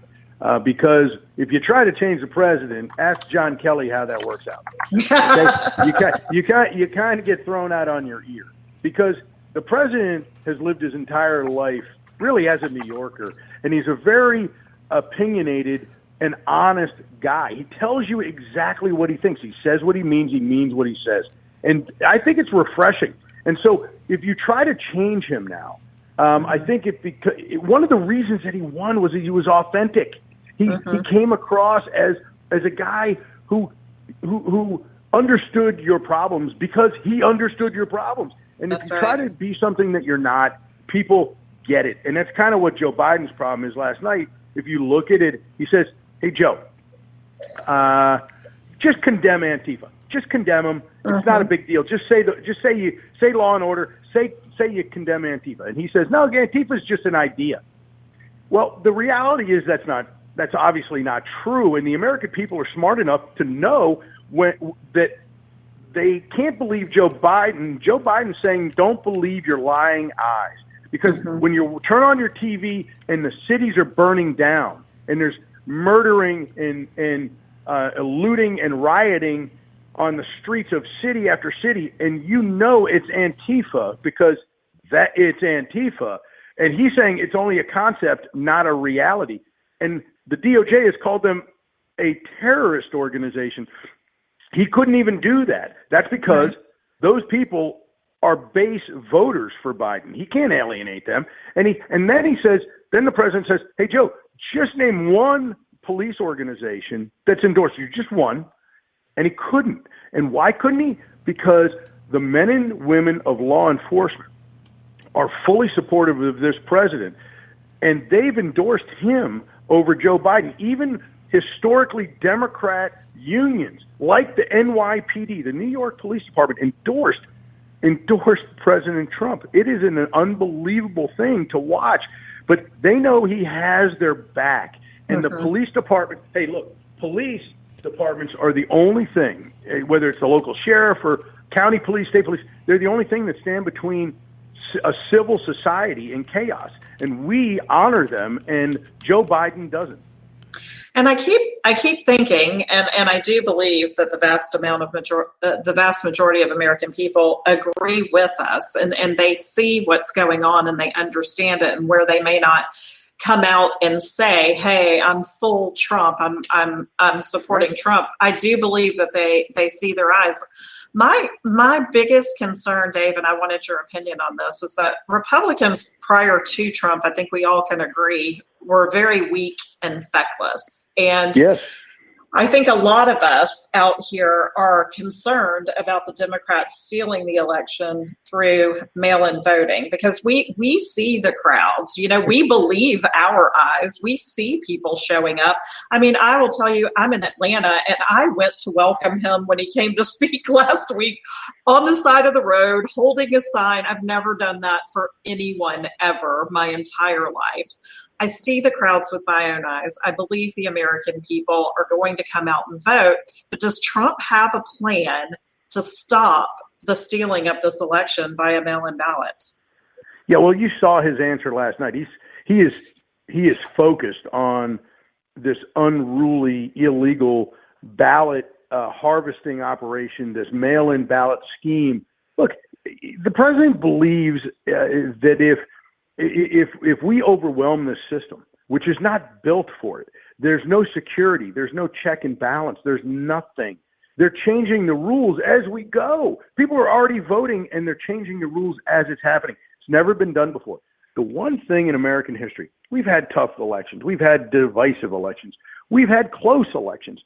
Because if you try to change the president, ask John Kelly how that works out. Okay? You kind of get thrown out on your ear because the president has lived his entire life really as a New Yorker, and he's a very opinionated and honest guy. He tells you exactly what he thinks. He says what he means what he says. And I think it's refreshing. And so if you try to change him now, I think one of the reasons that he won was that he was authentic. He came across as a guy who understood your problems because he understood your problems. And if you try to be something that you're not, people get it. And that's kind of what Joe Biden's problem is last night. If you look at it, he says, "Hey, Joe, just condemn Antifa. Just condemn them. It's not a big deal. Just say law and order. Say you condemn Antifa." And he says, "No, Antifa is just an idea." Well, the reality is that's obviously not true. And the American people are smart enough to know that they can't believe Joe Biden. Joe Biden's saying, "Don't believe your lying eyes." Because when you turn on your TV and the cities are burning down and there's murdering and looting and rioting on the streets of city after city, and you know it's Antifa because it's Antifa, and he's saying it's only a concept, not a reality. And the DOJ has called them a terrorist organization. He couldn't even do that. That's because those people are base voters for Biden. He can't alienate them. And then the president says, "Hey, Joe, just name one police organization that's endorsed you, just one." And he couldn't. And why couldn't he? Because the men and women of law enforcement are fully supportive of this president, and they've endorsed him over Joe Biden. Even historically Democrat unions like the NYPD, the New York Police Department, endorsed President Trump. It is an unbelievable thing to watch, but they know he has their back. And the police department, hey, look, police departments are the only thing, whether it's the local sheriff or county police, state police, they're the only thing that stand between a civil society and chaos. And we honor them, and Joe Biden doesn't. And I keep thinking, and I do believe that the vast majority of American people agree with us, and they see what's going on and they understand it, and where they may not come out and say, "Hey, I'm full Trump. I'm supporting Trump." I do believe that they see their eyes. My biggest concern, Dave, and I wanted your opinion on this, is that Republicans prior to Trump, I think we all can agree, were very weak and feckless. And yes. I think a lot of us out here are concerned about the Democrats stealing the election through mail-in voting, because we see the crowds. You know, we believe our eyes. We see people showing up. I mean, I will tell you, I'm in Atlanta, and I went to welcome him when he came to speak last week on the side of the road, holding a sign. I've never done that for anyone ever my entire life. I see the crowds with my own eyes. I believe the American people are going to come out and vote. But does Trump have a plan to stop the stealing of this election via mail-in ballots? Yeah, well, you saw his answer last night. He is focused on this unruly, illegal ballot harvesting operation, this mail-in ballot scheme. Look, the president believes that if we overwhelm this system, which is not built for it, there's no security, there's no check and balance, there's nothing. They're changing the rules as we go. People are already voting, and they're changing the rules as it's happening. It's never been done before. The one thing in American history, we've had tough elections, we've had divisive elections, we've had close elections.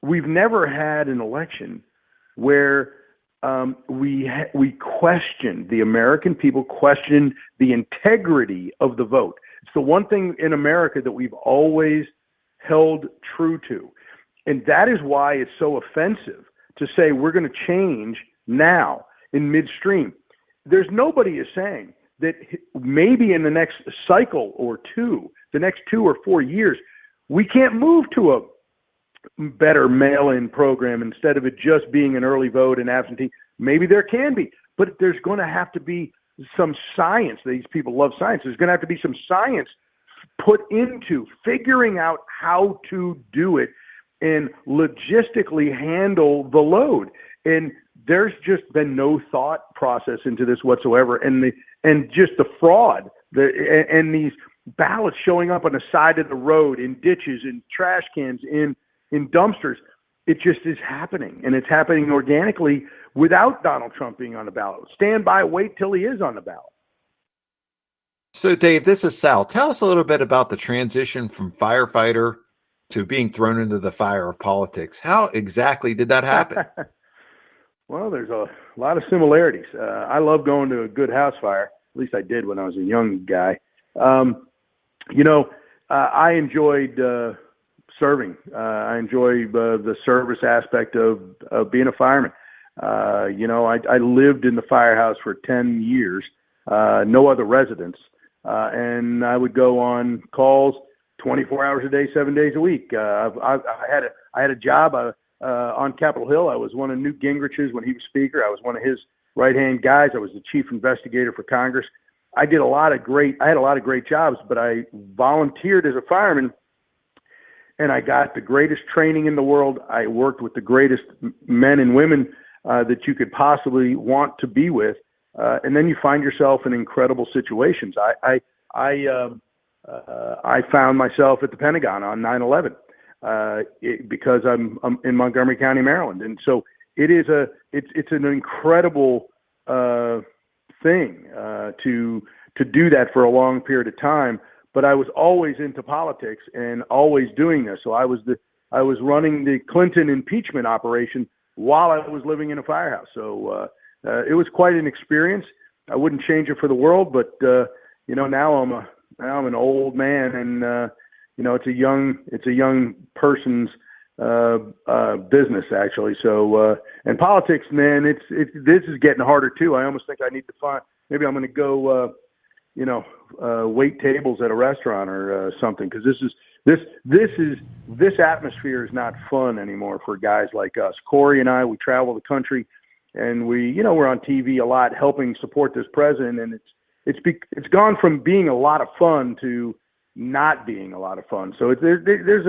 We've never had an election where we questioned, the American people questioned the integrity of the vote. It's the one thing in America that we've always held true to. And that is why it's so offensive to say we're going to change now in midstream. There's nobody is saying that maybe in the next cycle or two, the next 2 or 4 years, we can't move to a better mail-in program instead of it just being an early vote and absentee. Maybe there can be, but there's going to have to be some science. These people love science. There's going to have to be some science put into figuring out how to do it and logistically handle the load. And there's just been no thought process into this whatsoever. And just the fraud, and these ballots showing up on the side of the road, in ditches, in trash cans, in dumpsters. It just is happening, and it's happening organically without Donald Trump being on the ballot. Stand by, wait till he is on the ballot. So, Dave, this is Sal. Tell us a little bit about the transition from firefighter to being thrown into the fire of politics. How exactly did that happen? Well, there's a lot of similarities. I love going to a good house fire. At least I did when I was a young guy. I enjoyed serving. I enjoy the service aspect of being a fireman. I lived in the firehouse for 10 years, no other residence. And I would go on calls 24 hours a day, 7 days a week. I had a job on Capitol Hill. I was one of Newt Gingrich's when he was Speaker. I was one of his right-hand guys. I was the chief investigator for Congress. I had a lot of great jobs, but I volunteered as a fireman, and I got the greatest training in the world. I worked with the greatest men and women that you could possibly want to be with. And then you find yourself in incredible situations. I found myself at the Pentagon on 9/11 because I'm in Montgomery County, Maryland, and so it's an incredible thing to do that for a long period of time. But I was always into politics and always doing this. So I was running the Clinton impeachment operation while I was living in a firehouse. So it was quite an experience. I wouldn't change it for the world, but now I'm an old man, and it's a young person's business actually. So and politics, man, this is getting harder too. I almost think I need to maybe I'm going to go wait tables at a restaurant or something, because this atmosphere is not fun anymore for guys like us. Corey and I, we travel the country, and we're on TV a lot helping support this president, and it's gone from being a lot of fun to not being a lot of fun. So there's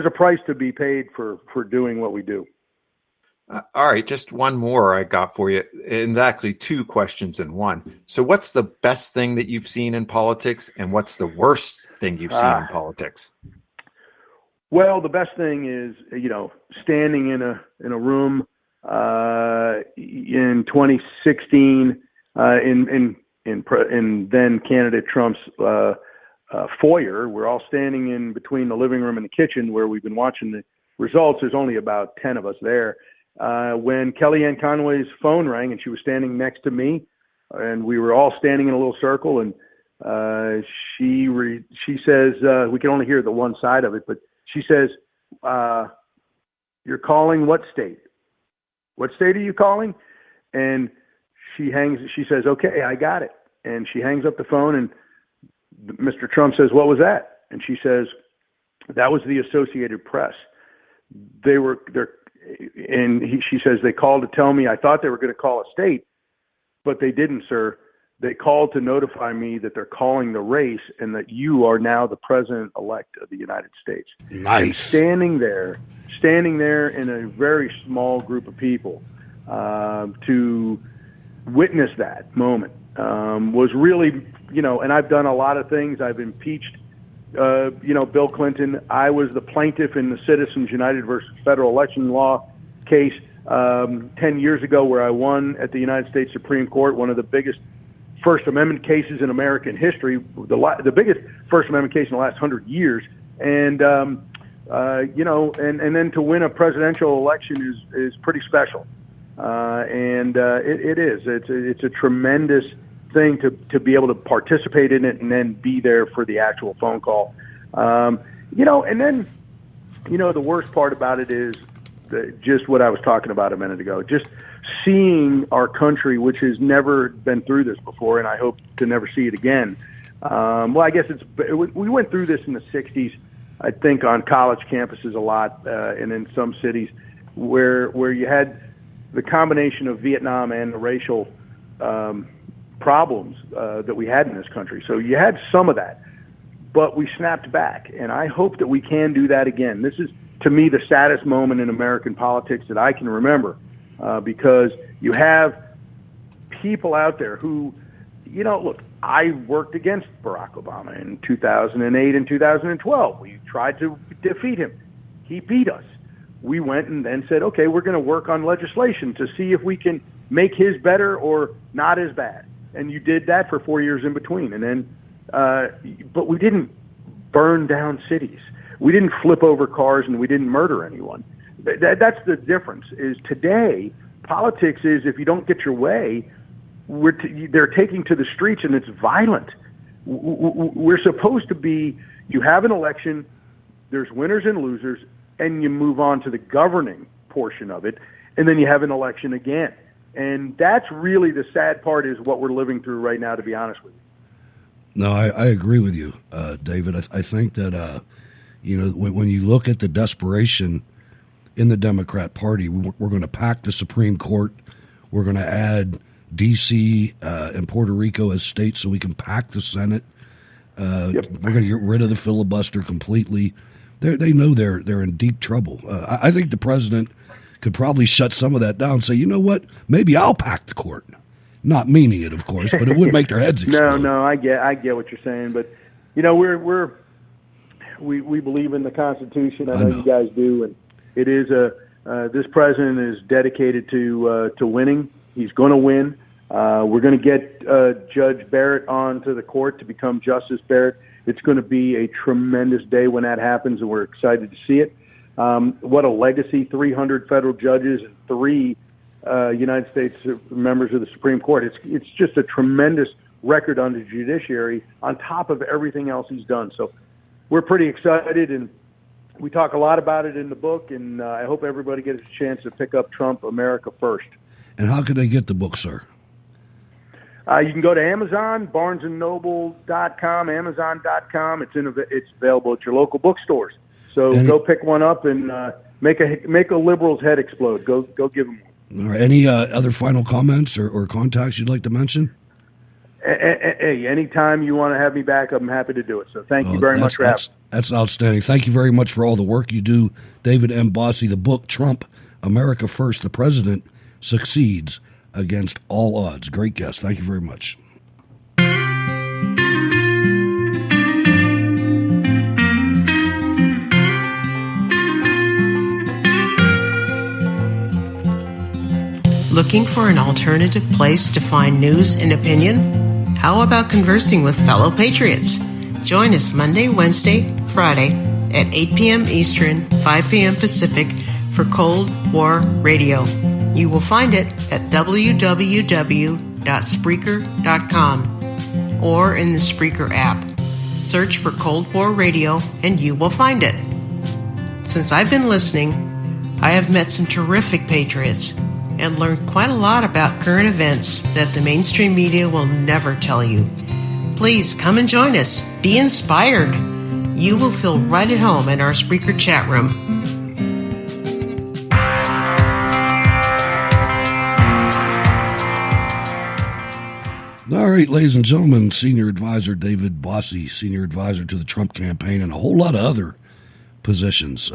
a price to be paid for doing what we do. All right, just one more I got for you, and actually two questions in one. So what's the best thing that you've seen in politics, and what's the worst thing you've seen in politics? Well, the best thing is, standing in a room in 2016 in then candidate Trump's foyer. We're all standing in between the living room and the kitchen where we've been watching the results. There's only about 10 of us there. When Kellyanne Conway's phone rang, and she was standing next to me, and we were all standing in a little circle, and she says, we can only hear the one side of it, but she says, "You're calling what state? What state are you calling?" And she says, "Okay, I got it." And she hangs up the phone, and Mr. Trump says, "What was that?" And she says, "That was the Associated Press. She says, "They called to tell me, I thought they were going to call a state, but they didn't, sir. They called to notify me that they're calling the race and that you are now the president-elect of the United States." Nice. And standing there in a very small group of people to witness that moment was really, and I've done a lot of things. I've impeached Bill Clinton. I was the plaintiff in the Citizens United versus Federal Election Law case 10 years ago, where I won at the United States Supreme Court, one of the biggest First Amendment cases in American history, the biggest First Amendment case in the last 100 years. And, and then to win a presidential election is pretty special. It is. It's a tremendous thing to be able to participate in it and then be there for the actual phone call. And then, the worst part about it is just what I was talking about a minute ago, just seeing our country, which has never been through this before, and I hope to never see it again. I guess we went through this in the 60s, I think, on college campuses a lot, and in some cities where you had the combination of Vietnam and the racial problems that we had in this country. So you had some of that. but we snapped back, and I hope that we can do that again. This is, to me, the saddest moment in American politics that I can remember, because you have people out there who, look, I worked against Barack Obama in 2008 and 2012. We tried to defeat him. He beat us. We went and then said, okay, we're going to work on legislation to see if we can make his better or not as bad. And you did that for 4 years in between. And then, but we didn't burn down cities. We didn't flip over cars, and we didn't murder anyone. That's the difference. Is today, politics is, if you don't get your way, they're taking to the streets, and it's violent. We're supposed to be, you have an election, there's winners and losers, and you move on to the governing portion of it, and then you have an election again. And that's really the sad part, is what we're living through right now, to be honest with you. No, I agree with you, David. I think that, when you look at the desperation in the Democrat Party, we're going to pack the Supreme Court. We're going to add D.C. And Puerto Rico as states so we can pack the Senate. We're going to get rid of the filibuster completely. They know they're in deep trouble. I think the president could probably shut some of that down and say, you know what, maybe I'll pack the court. Not meaning it, of course, but it would make their heads explode. No, I get what you're saying, but we believe in the Constitution. I know you guys do, and it is this president is dedicated to winning. He's going to win. We're going to get Judge Barrett onto the court to become Justice Barrett. It's going to be a tremendous day when that happens, and we're excited to see it. What a legacy, 300 federal judges and 3 United States members of the Supreme Court. It's just a tremendous record on the judiciary on top of everything else he's done. So we're pretty excited, and we talk a lot about it in the book, and I hope everybody gets a chance to pick up Trump, America First. And how can they get the book, sir? You can go to Amazon, BarnesandNoble.com, Amazon.com. It's available at your local bookstores. So go pick one up and make a liberal's head explode. Go give them one. All right. Any other final comments or contacts you'd like to mention? Hey, anytime you want to have me back, I'm happy to do it. So thank you very much for having me. That's outstanding. Thank you very much for all the work you do, David M. Bossie. The book, Trump, America First, the President Succeeds Against All Odds. Great guest. Thank you very much. Looking for an alternative place to find news and opinion? How about conversing with fellow patriots? Join us Monday, Wednesday, Friday at 8 p.m. Eastern, 5 p.m. Pacific for Cold War Radio. You will find it at www.spreaker.com or in the Spreaker app. Search for Cold War Radio and you will find it. Since I've been listening, I have met some terrific patriots and learned quite a lot about current events that the mainstream media will never tell you. Please come and join us. Be inspired. You will feel right at home in our Spreaker chat room. All right, ladies and gentlemen, Senior Advisor David Bossie, Senior Advisor to the Trump campaign, and a whole lot of other positions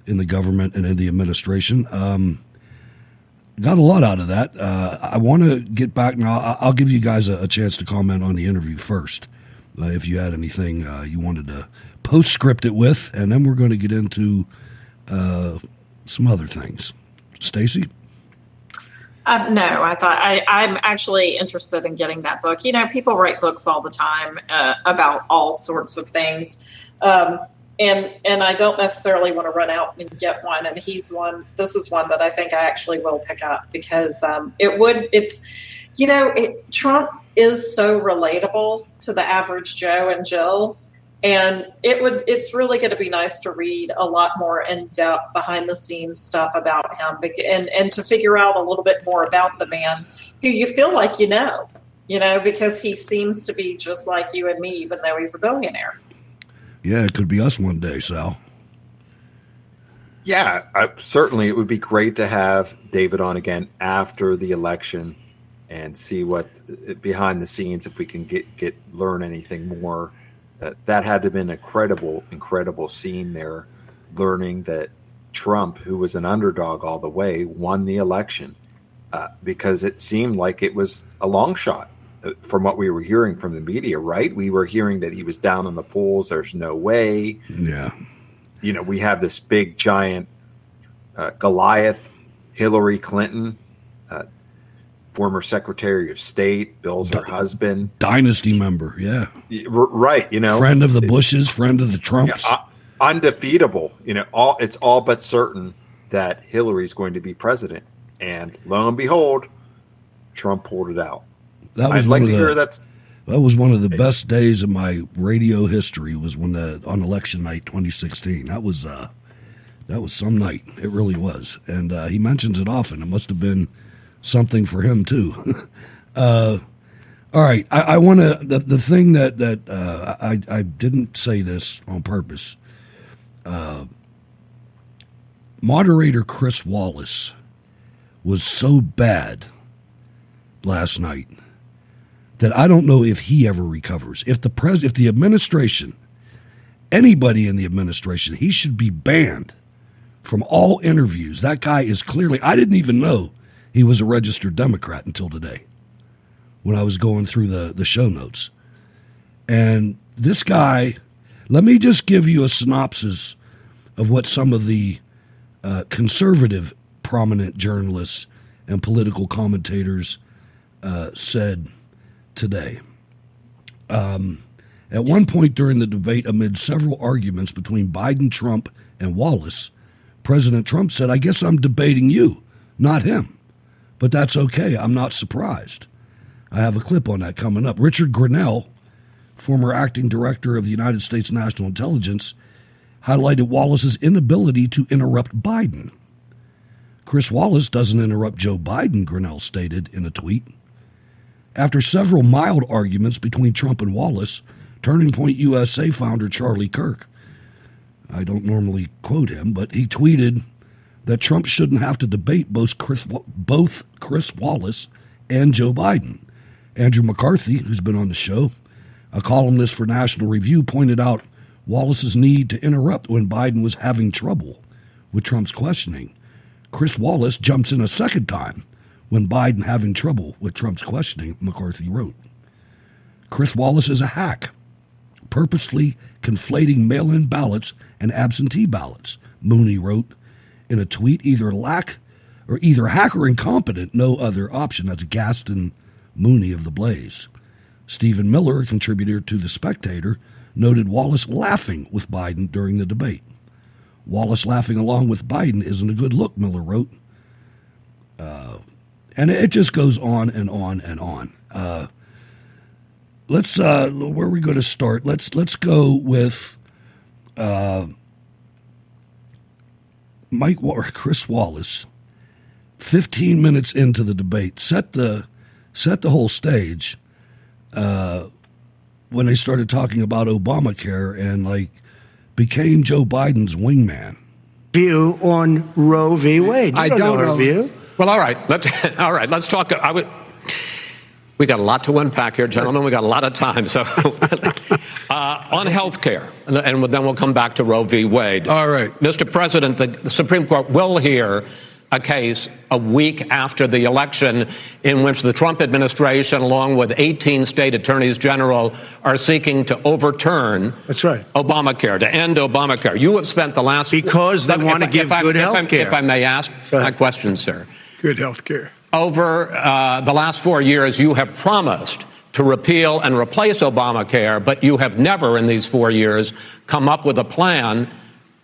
in the government and in the administration. Got a lot out of that. I want to get back now. I'll give you guys a chance to comment on the interview first, if you had anything you wanted to postscript it with, and then we're going to get into some other things. Stacey? No, I'm actually interested in getting that book. People write books all the time about all sorts of things. And I don't necessarily want to run out and get one. And this is one that I think I actually will pick up because Trump is so relatable to the average Joe and Jill. And it's really going to be nice to read a lot more in-depth behind-the-scenes stuff about him and to figure out a little bit more about the man who you feel like because he seems to be just like you and me, even though he's a billionaire. Yeah, it could be us one day, Sal. Yeah, certainly it would be great to have David on again after the election and see what behind the scenes, if we can learn anything more that had to have been an incredible scene there, learning that Trump, who was an underdog all the way, won the election, because it seemed like it was a long shot from what we were hearing from the media, right? We were hearing that he was down in the polls. There's no way. Yeah. We have this big, giant Goliath, Hillary Clinton, former Secretary of State, Bill's her husband. Dynasty member, yeah. Right, Friend of the Bushes, friend of the Trumps. Undefeatable. It's all but certain that Hillary's going to be president. And lo and behold, Trump pulled it out. That was That was one of the best days of my radio history. Was when on election night 2016. That was some night. It really was. And he mentions it often. It must have been something for him too. All right, I want to the thing that I didn't say this on purpose. Moderator Chris Wallace was so bad last night that I don't know if he ever recovers. If the administration, anybody in the administration, he should be banned from all interviews. That guy is clearly, I didn't even know he was a registered Democrat until today when I was going through the show notes. And this guy, let me just give you a synopsis of what some of the conservative prominent journalists and political commentators said today. At one point during the debate, amid several arguments between Biden, Trump, and Wallace, President Trump said, "I guess I'm debating you, not him. But that's okay. I'm not surprised." I have a clip on that coming up. Richard Grenell, former acting director of the United States National Intelligence, highlighted Wallace's inability to interrupt Biden. Chris Wallace doesn't interrupt Joe Biden, Grenell stated in a tweet. After several mild arguments between Trump and Wallace, Turning Point USA founder Charlie Kirk, I don't normally quote him, but he tweeted that Trump shouldn't have to debate both Chris Wallace and Joe Biden. Andrew McCarthy, who's been on the show, a columnist for National Review, pointed out Wallace's need to interrupt when Biden was having trouble with Trump's questioning. Chris Wallace jumps in a second time when Biden having trouble with Trump's questioning, McCarthy wrote. Chris Wallace is a hack, purposely conflating mail-in ballots and absentee ballots, Mooney wrote in a tweet. Either hack or incompetent, no other option. That's Gaston Mooney of The Blaze. Stephen Miller, a contributor to The Spectator, noted Wallace laughing with Biden during the debate. Wallace laughing along with Biden isn't a good look, Miller wrote. And it just goes on and on and on. Let's where are we going to start? Let's go with Chris Wallace. 15 minutes into the debate, set the whole stage when they started talking about Obamacare and became Joe Biden's wingman. View on Roe v. Wade. I don't know her view. Well, all right. Let's talk. We got a lot to unpack here, gentlemen. We got a lot of time. So on health care, and then we'll come back to Roe v. Wade. All right. Mr. President, the Supreme Court will hear a case a week after the election in which the Trump administration, along with 18 state attorneys general, are seeking to overturn Obamacare, to end Obamacare. You have spent the last... Because they want to give good health care. If I may ask my question, sir. Good health care. Over the last 4 years, you have promised to repeal and replace Obamacare, but you have never in these 4 years come up with a plan,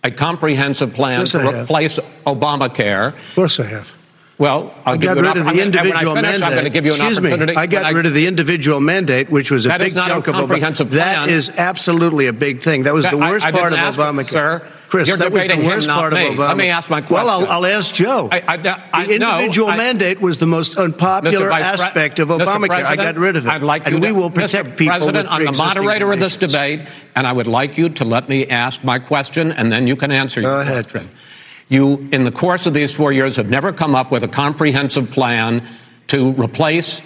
a comprehensive plan to replace Obamacare. Of course I have. Well, I got rid of the individual mandate. I'm going to give you an opportunity. I got rid of the individual mandate, which was a big chunk of Obamacare. That is absolutely a big thing. That was the worst part of Obamacare. Sir, Chris, you're that was the debating worst him, part not of me. Obamacare. Let me ask my question. Well, I'll ask Joe. The individual mandate was the most unpopular aspect of Obamacare. I got rid of it. I'd like you and we will protect people with President, I'm the moderator of this debate, and I would like you to let me ask my question, and then you can answer your question. You, in the course of these 4 years, have never come up with a comprehensive plan to replace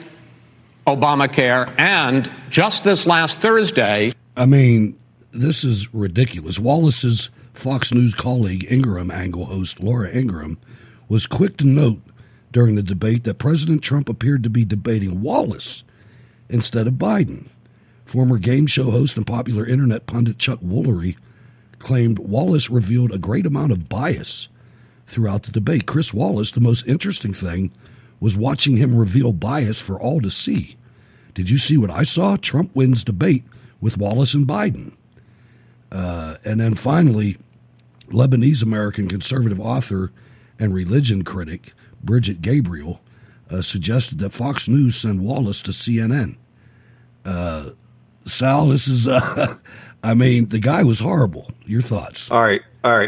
Obamacare. And just this last Thursday... I mean, this is ridiculous. Wallace's Fox News colleague, Ingraham Angle host Laura Ingraham, was quick to note during the debate that President Trump appeared to be debating Wallace instead of Biden. Former game show host and popular internet pundit Chuck Woolery claimed Wallace revealed a great amount of bias throughout the debate. Chris Wallace, the most interesting thing was watching him reveal bias for all to see. Did you see what I saw? Trump wins debate with Wallace and Biden. And then finally, Lebanese-American conservative author and religion critic Bridget Gabriel suggested that Fox News send Wallace to CNN. Sal, this is, I mean, the guy was horrible. Your thoughts? All right.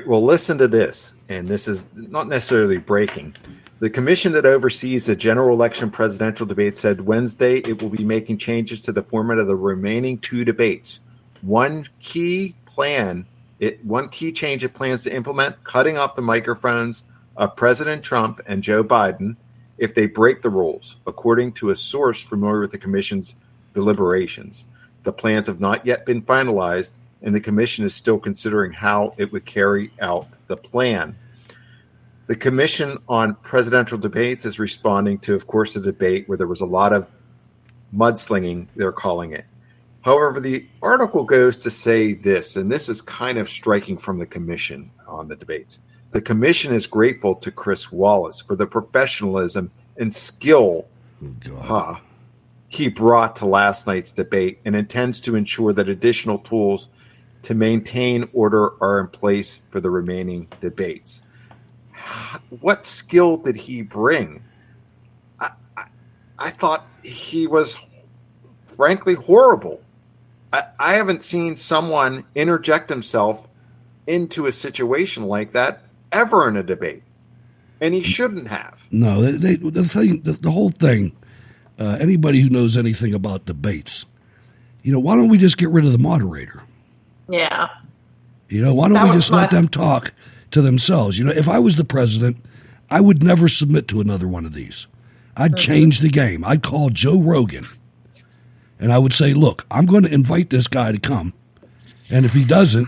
Well, listen to this. And this is not necessarily breaking. The commission that oversees the general election presidential debate said Wednesday it will be making changes to the format of the remaining 2 debates. One key change it plans to implement, cutting off the microphones of President Trump and Joe Biden if they break the rules, according to a source familiar with the commission's deliberations. The plans have not yet been finalized, and the commission is still considering how it would carry out the plan. The Commission on Presidential Debates is responding to, of course, the debate where there was a lot of mudslinging, they're calling it. However, the article goes to say this, and this is kind of striking from the commission on the debates. The commission is grateful to Chris Wallace for the professionalism and skill he brought to last night's debate and intends to ensure that additional tools to maintain order are in place for the remaining debates. What skill did he bring? I thought he was, frankly, horrible. I haven't seen someone interject himself into a situation like that ever in a debate, and he shouldn't have. No, the whole thing. Anybody who knows anything about debates, why don't we just get rid of the moderator? Yeah. Why don't we just let them talk to themselves? If I was the president, I would never submit to another one of these. I'd change the game. I'd call Joe Rogan, and I would say, look, I'm going to invite this guy to come, and if he doesn't,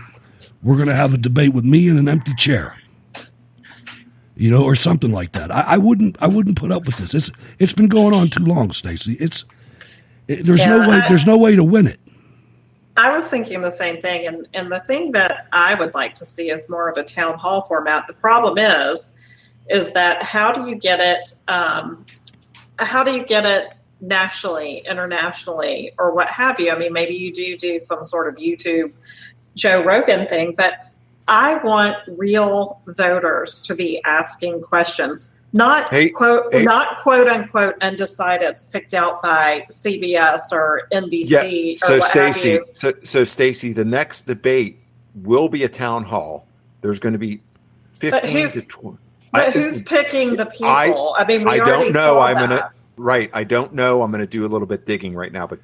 we're going to have a debate with me in an empty chair, or something like that. I wouldn't put up with this. It's been going on too long, Stacey. There's no way to win it. I was thinking the same thing, and the thing that I would like to see is more of a town hall format. The problem is that how do you get it? How do you get it nationally, internationally, or what have you? I mean, maybe you do some sort of YouTube Joe Rogan thing, but I want real voters to be asking questions, not quote unquote undecideds picked out by CBS or NBC or what have you. So Stacey, the next debate will be a town hall. There's going to be 15 to 20. But who's picking the people? I mean, I don't know. I don't know. I'm going to do a little bit digging right now, but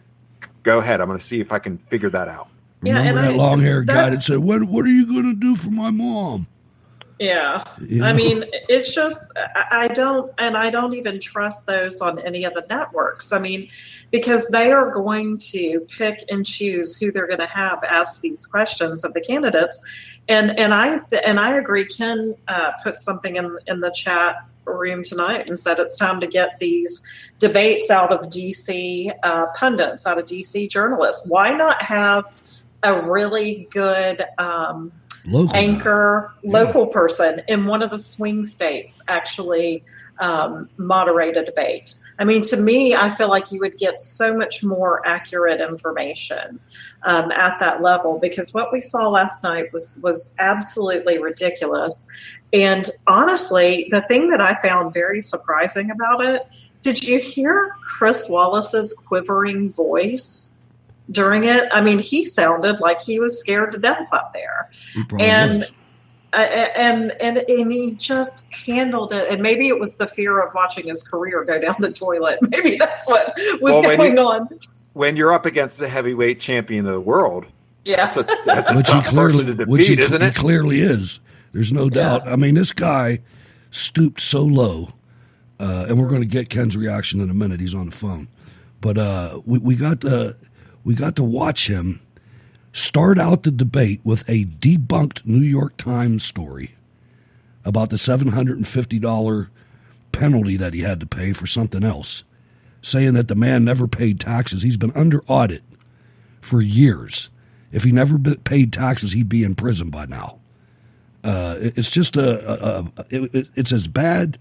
go ahead. I'm going to see if I can figure that out. Remember that long-haired guy that said, what are you going to do for my mom? Yeah. I mean, it's just, I don't even trust those on any of the networks. I mean, because they are going to pick and choose who they're going to have ask these questions of the candidates. And I agree. Ken put something in the chat room tonight and said it's time to get these debates out of DC pundits, out of DC journalists. Why not have a really good local person in one of the swing states actually moderate a debate? I mean, to me, I feel like you would get so much more accurate information at that level, because what we saw last night was absolutely ridiculous. And honestly, the thing that I found very surprising about it, did you hear Chris Wallace's quivering voice during it? I mean, he sounded like he was scared to death up there, and he just handled it. And maybe it was the fear of watching his career go down the toilet. Maybe that's what was going on. When you're up against the heavyweight champion of the world, that's a which tough person to defeat, isn't it? He clearly is. There's no doubt. I mean, this guy stooped so low, and we're going to get Ken's reaction in a minute. He's on the phone, but we got to watch him start out the debate with a debunked New York Times story about the $750 penalty that he had to pay for something else, saying that the man never paid taxes. He's been under audit for years. If he never paid taxes, he'd be in prison by now. It's just it's as bad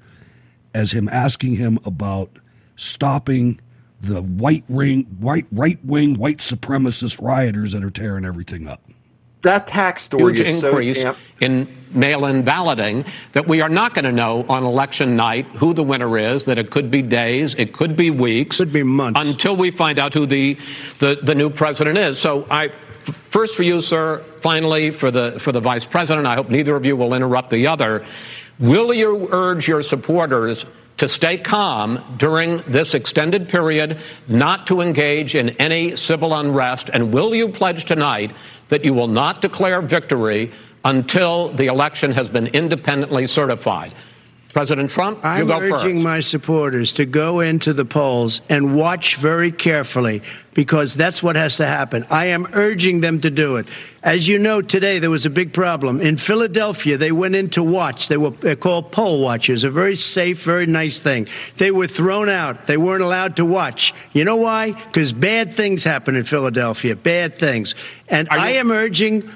as him asking him about stopping the right-wing, white supremacist rioters that are tearing everything up. That tax story Huge is increase so in mail-in balloting that we are not going to know on election night who the winner is, that it could be days, it could be weeks, could be months, until we find out who the new president is. So first for you, sir, finally for the vice president, I hope neither of you will interrupt the other. Will you urge your supporters to stay calm during this extended period, not to engage in any civil unrest? And will you pledge tonight that you will not declare victory until the election has been independently certified? President Trump, you go first. I'm urging my supporters to go into the polls and watch very carefully, because that's what has to happen. I am urging them to do it. As you know, today there was a big problem. In Philadelphia, they went in to watch. They're called poll watchers, a very safe, very nice thing. They were thrown out. They weren't allowed to watch. You know why? Because bad things happen in Philadelphia, bad things. And I am urging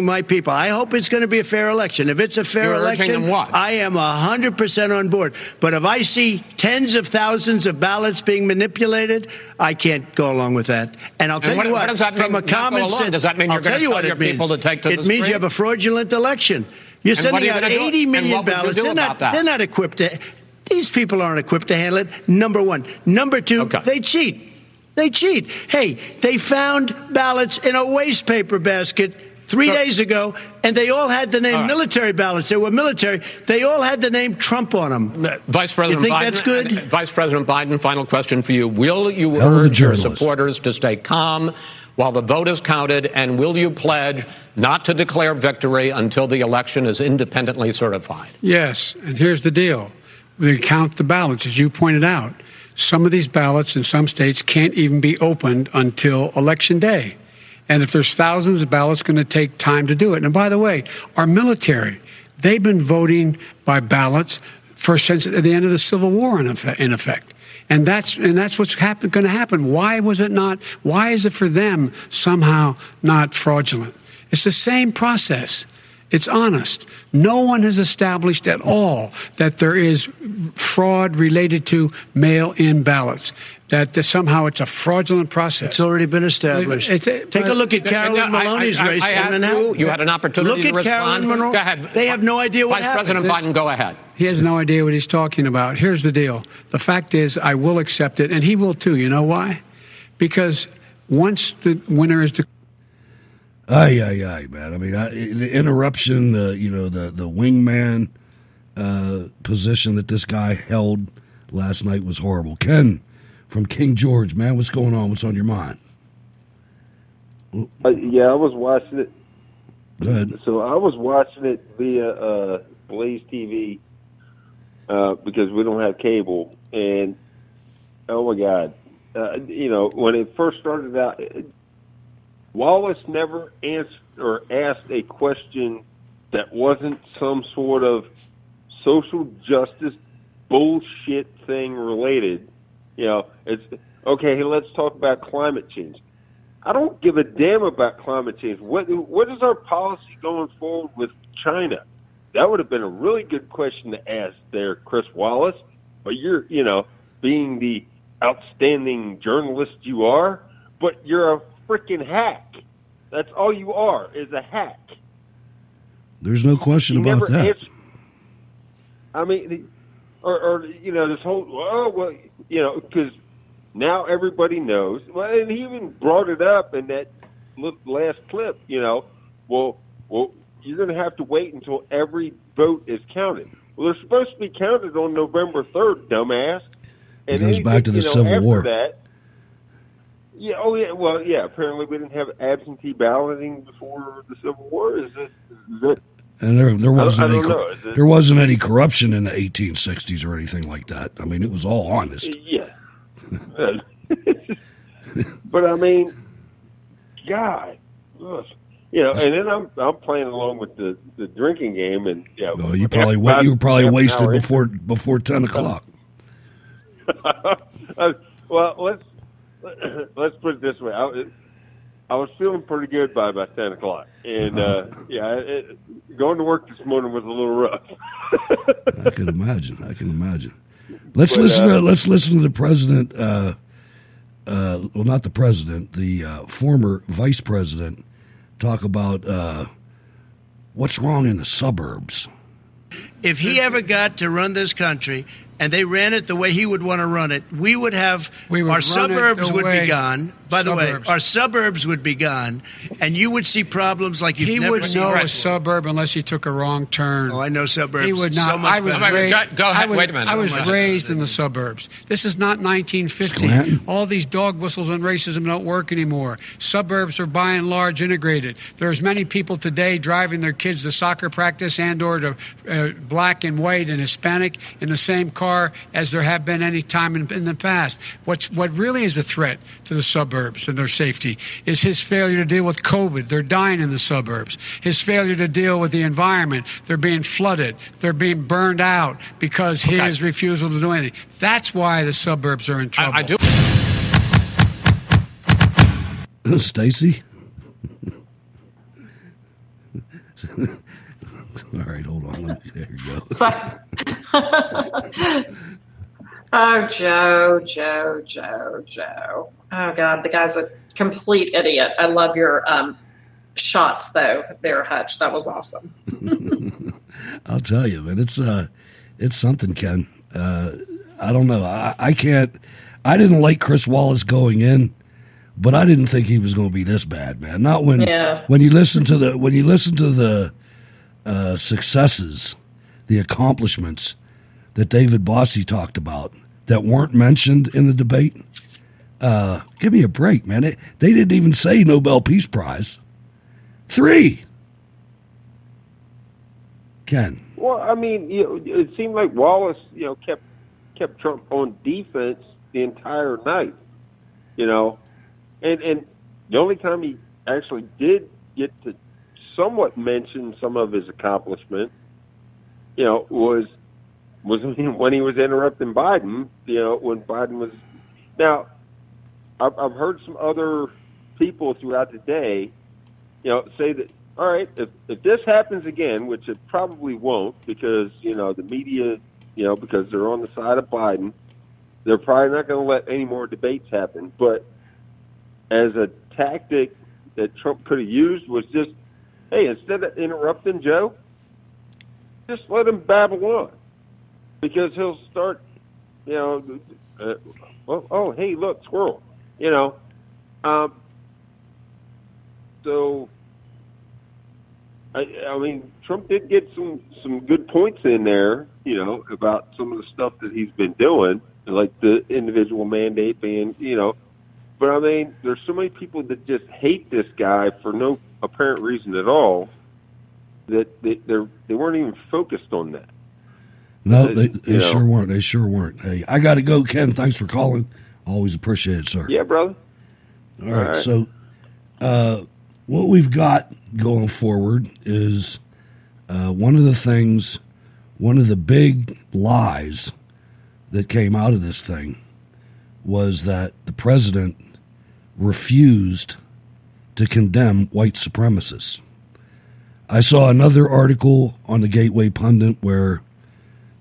my people. I hope it's going to be a fair election. If it's a fair election, I am 100% on board. But if I see tens of thousands of ballots being manipulated, I can't go along with that. And I'll tell you what, does that mean, from a common sense, does that mean you're going to tell your people to take to the street? It means you have a fraudulent election. You're sending out 80 million ballots. They're not equipped to. These people aren't equipped to handle it. Number one. Number two, they cheat. They cheat. Hey, they found ballots in a waste paper basket 3 days ago, and they all had the name military ballots. They were military. They all had the name Trump on them. Vice President you think Biden, that's good? Vice President Biden, final question for you. Will you urge your supporters to stay calm while the vote is counted, and will you pledge not to declare victory until the election is independently certified? Yes, and here's the deal. We count the ballots, as you pointed out. Some of these ballots in some states can't even be opened until Election Day. And if there's thousands of ballots, it's going to take time to do it. And by the way, our military, they've been voting by ballots since at the end of the Civil War, in effect. And that's what's going to happen. Why is it for them somehow not fraudulent? It's the same process. It's honest. No one has established at all that there is fraud related to mail-in ballots, that somehow it's a fraudulent process. It's already been established. Take a look at Carolyn Maloney's race. You had an opportunity to respond. Look at Carolyn Maloney. Go ahead. They have no idea what happened. Vice President Biden, go ahead. He has no idea what he's talking about. Here's the deal. The fact is, I will accept it, and he will too. You know why? Because once the winner is declared. Man. I mean, the interruption, the wingman position that this guy held last night was horrible. Ken from King George, man, what's going on? What's on your mind? Yeah, I was watching it. Go ahead. So I was watching it via Blaze TV because we don't have cable. And, oh, my God. When it first started out, Wallace never answered or asked a question that wasn't some sort of social justice bullshit thing related. It's okay. Hey, let's talk about climate change. I don't give a damn about climate change. What is our policy going forward with China? That would have been a really good question to ask there, Chris Wallace. But you're, being the outstanding journalist you are, but you're a freaking hack. That's all you are, is a hack. There's no question about that. I mean, this whole, because now everybody knows. Well, and he even brought it up in that last clip, well, you're going to have to wait until every vote is counted. Well, they're supposed to be counted on November 3rd, dumbass. And it goes back to the Civil War. That, yeah. Oh, yeah. Well, yeah. Apparently, we didn't have absentee balloting before the Civil War. Is that? And there wasn't any corruption in the 1860s or anything like that. I mean, it was all honest. Yeah. But I mean, God, You know, and then I'm playing along with the drinking game, and well, you were probably wasted before 10 o'clock. Well, let's put it this way. I was feeling pretty good by about 10 o'clock, and going to work this morning was a little rough. I can imagine. Let's listen to the president. Well, not the president, the former vice president, talk about what's wrong in the suburbs. If he ever got to run this country and they ran it the way he would want to run it, our suburbs would be gone. By the way, our suburbs would be gone, and you would see problems like you've never seen. He wouldn't know a suburb unless he took a wrong turn. Oh, I know suburbs. He would not. So much Go ahead. Wait a minute. I was raised in the suburbs. This is not 1950. All these dog whistles on racism don't work anymore. Suburbs are by and large integrated. There's many people today driving their kids to soccer practice and or to black and white and Hispanic in the same car as there have been any time in the past. What really is a threat to the suburbs and their safety is his failure to deal with COVID. They're dying in the suburbs. His failure to deal with the environment. They're being flooded. They're being burned out because his refusal to do anything. That's why the suburbs are in trouble. I do. Stacy? All right, hold on. There you go. Oh, Joe. Oh, God, the guy's a complete idiot. I love your shots, though, there, Hutch. That was awesome. I'll tell you, man, it's something, Ken. I don't know. I didn't like Chris Wallace going in, but I didn't think he was going to be this bad, man. Not when you listen to the successes, the accomplishments that David Bossie talked about that weren't mentioned in the debate. Give me a break, man. They didn't even say Nobel Peace Prize. 3. Ken. Well, I mean, it seemed like Wallace, kept Trump on defense the entire night, and the only time he actually did get to somewhat mention some of his accomplishment, was when he was interrupting Biden, when Biden was. Now, I've heard some other people throughout the day, say that, all right, if this happens again, which it probably won't because, the media, because they're on the side of Biden, they're probably not going to let any more debates happen. But as a tactic that Trump could have used was just, hey, instead of interrupting Joe, just let him babble on. Because he'll start, hey, look, squirrel, So, I mean, Trump did get some good points in there, about some of the stuff that he's been doing, like the individual mandate being, But, I mean, there's so many people that just hate this guy for no apparent reason at all that they weren't even focused on that. No, they sure weren't. They sure weren't. Hey, I got to go, Ken. Thanks for calling. Always appreciate it, sir. Yeah, brother. All right. So what we've got going forward is one of the big lies that came out of this thing was that the president refused to condemn white supremacists. I saw another article on the Gateway Pundit where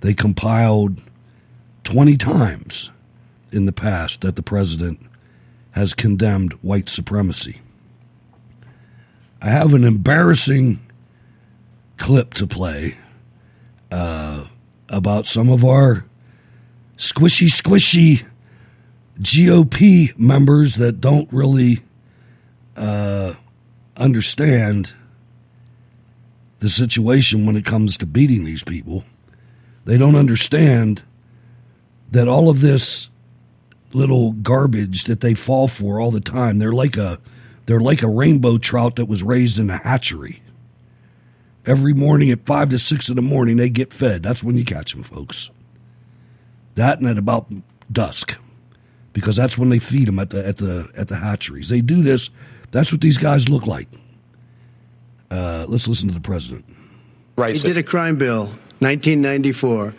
they compiled 20 times in the past that the president has condemned white supremacy. I have an embarrassing clip to play about some of our squishy GOP members that don't really understand the situation when it comes to beating these people. They don't understand that all of this little garbage that they fall for all the time, they're like a rainbow trout that was raised in a hatchery. Every morning at 5 to 6 in the morning, they get fed. That's when you catch them, folks. That and at about dusk, because that's when they feed them at the hatcheries. They do this. That's what these guys look like. Let's listen to the president. Right. He did a crime bill, 1994,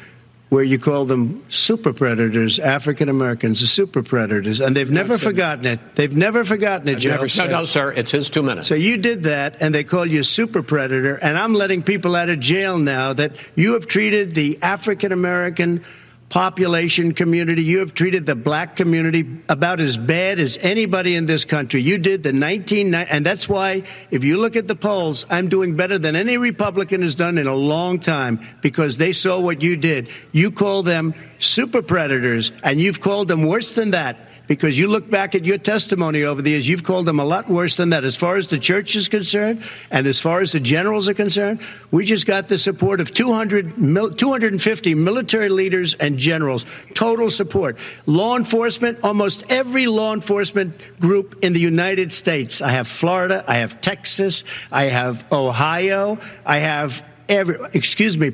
where you call them super predators, African Americans, the super predators, and they've never forgotten it. They've never forgotten it, Joe. No, sir, it's his 2 minutes. So you did that, and they call you a super predator, and I'm letting people out of jail now that you have treated the African American population community, you have treated the black community about as bad as anybody in this country. You did the and that's why, if you look at the polls, I'm doing better than any Republican has done in a long time, because they saw what you did. You call them super predators, and you've called them worse than that. Because you look back at your testimony over the years, you've called them a lot worse than that. As far as the church is concerned, and as far as the generals are concerned, we just got the support of 250 military leaders and generals, total support. Law enforcement, almost every law enforcement group in the United States. I have Florida, I have Texas, I have Ohio, I have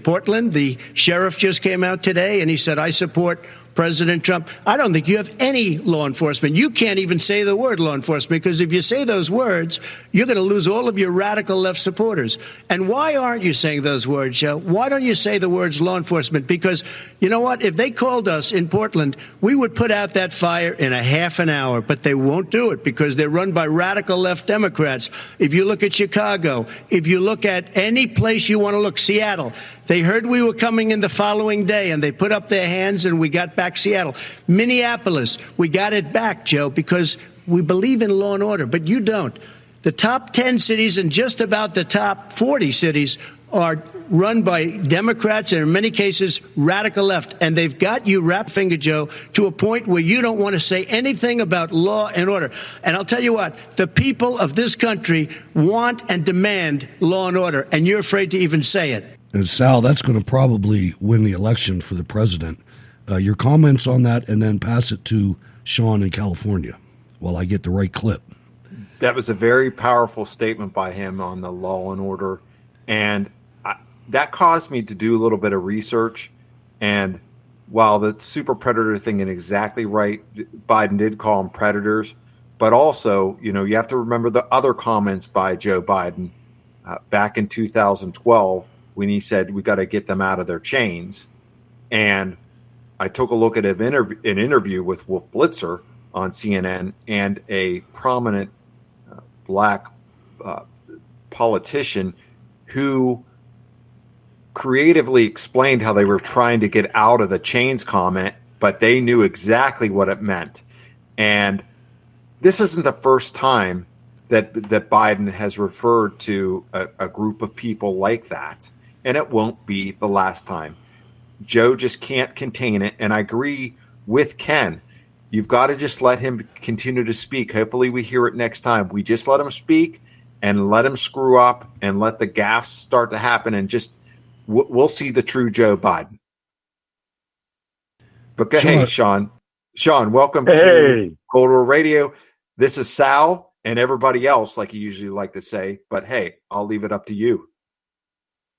Portland. The sheriff just came out today, and he said, I support President Trump. I don't think you have any law enforcement. You can't even say the word law enforcement, because if you say those words, you're going to lose all of your radical left supporters. And why aren't you saying those words, Joe? Why don't you say the words law enforcement? Because you know what? If they called us in Portland, we would put out that fire in a half an hour, but they won't do it because they're run by radical left Democrats. If you look at Chicago, if you look at any place you want to look, Seattle, they heard we were coming in the following day, and they put up their hands, and we got back Seattle. Minneapolis, we got it back, Joe, because we believe in law and order, but you don't. The top 10 cities and just about the top 40 cities are run by Democrats and in many cases radical left. And they've got you wrapped finger, Joe, to a point where you don't want to say anything about law and order. And I'll tell you what, the people of this country want and demand law and order, and you're afraid to even say it. And Sal, that's going to probably win the election for the president. Your comments on that, and then pass it to Sean in California while I get the right clip. That was a very powerful statement by him on the law and order. And that caused me to do a little bit of research. And while the super predator thing is exactly right, Biden did call them predators. But also, you have to remember the other comments by Joe Biden back in 2012 when he said we got to get them out of their chains. And I took a look at an interview with Wolf Blitzer on CNN, and a prominent black politician who creatively explained how they were trying to get out of the chains comment, but they knew exactly what it meant. And this isn't the first time that Biden has referred to a group of people like that, and it won't be the last time. Joe just can't contain it, and I agree with Ken. You've got to just let him continue to speak. Hopefully we hear it next time. We just let him speak and let him screw up and let the gaffes start to happen, and just we'll see the true Joe Biden. But hey, Sean, welcome to Cold War Radio. This is Sal and everybody else, like you usually like to say. But hey, I'll leave it up to you.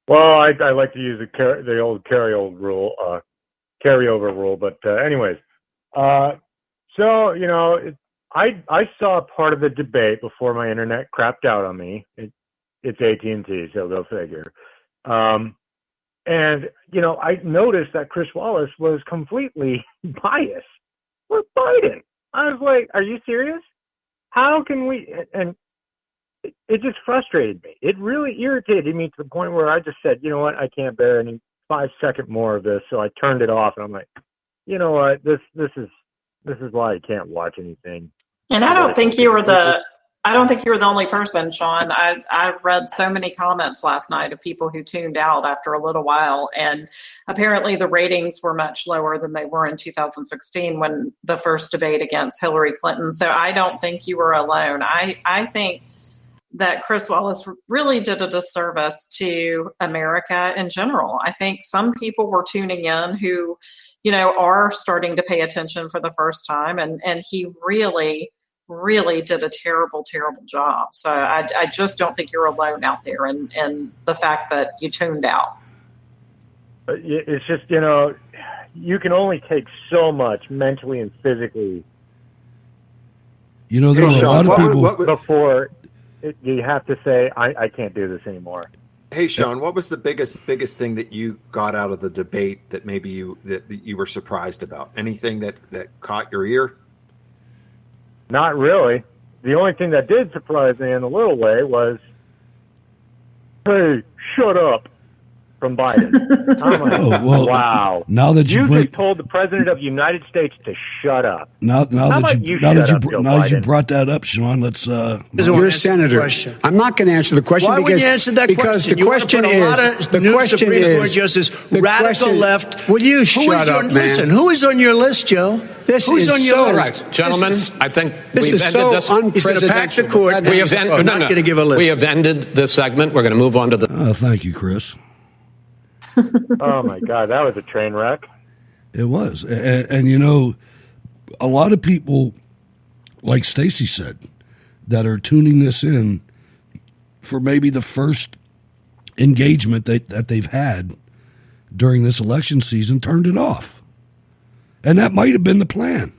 Well, I like to use the old carryover rule. But anyways, so I saw part of the debate before my internet crapped out on me. It's AT&T, so go figure. And I noticed that Chris Wallace was completely biased for Biden. I was like, "Are you serious? How can we?" And it just frustrated me. It really irritated me to the point where I just said, "You know what? I can't bear any 5 second more of this." So I turned it off, and I'm like, "You know what? This is why I can't watch anything." And I don't think you were the only person, Sean. I read so many comments last night of people who tuned out after a little while, and apparently the ratings were much lower than they were in 2016 when the first debate against Hillary Clinton. So I don't think you were alone. I think that Chris Wallace really did a disservice to America in general. I think some people were tuning in who, are starting to pay attention for the first time, and he really did a terrible, terrible job. So I just don't think you're alone out there in the fact that you tuned out. It's just, you can only take so much mentally and physically. There are a lot of people you have to say, I can't do this anymore. Hey, Sean, what was the biggest thing that you got out of the debate that maybe that you were surprised about? Anything that caught your ear? Not really. The only thing that did surprise me in a little way was, "Hey, shut up," from Biden. I'm like, wow. Now that you just told the president of the United States to shut up. Now that you brought that up, Sean, let's. You're a senator. I'm not going to answer the question. Why would you answer that question? The question is the question Supreme is Court Justice, radical left. Will you shut up, man? Listen, who is on your list, Joe? Who's on your list? Right, gentlemen. I think this is so unprecedented. He's going to pack the court. We have not going to give a list. We have ended this segment. We're going to move on to the. Thank you, Chris. Oh my God, that was a train wreck. It was, and you know, a lot of people, like Stacey said, that are tuning this in for maybe the first engagement that they've had during this election season, turned it off, and that might have been the plan.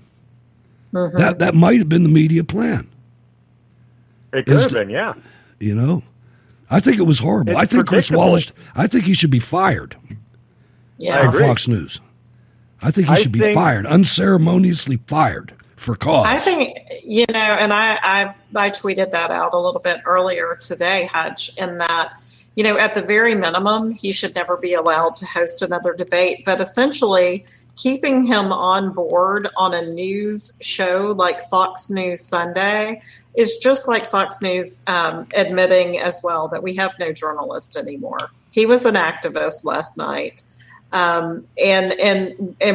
That might have been the media plan. It could have been, yeah. You know. I think it was horrible. I think Chris Wallace, I think he should be fired from Fox News. I think he should be fired, unceremoniously fired for cause. I think, and I tweeted that out a little bit earlier today, Hutch, in that, at the very minimum, he should never be allowed to host another debate. But essentially, keeping him on board on a news show like Fox News Sunday is just like Fox News admitting as well that we have no journalist anymore. He was an activist last night. And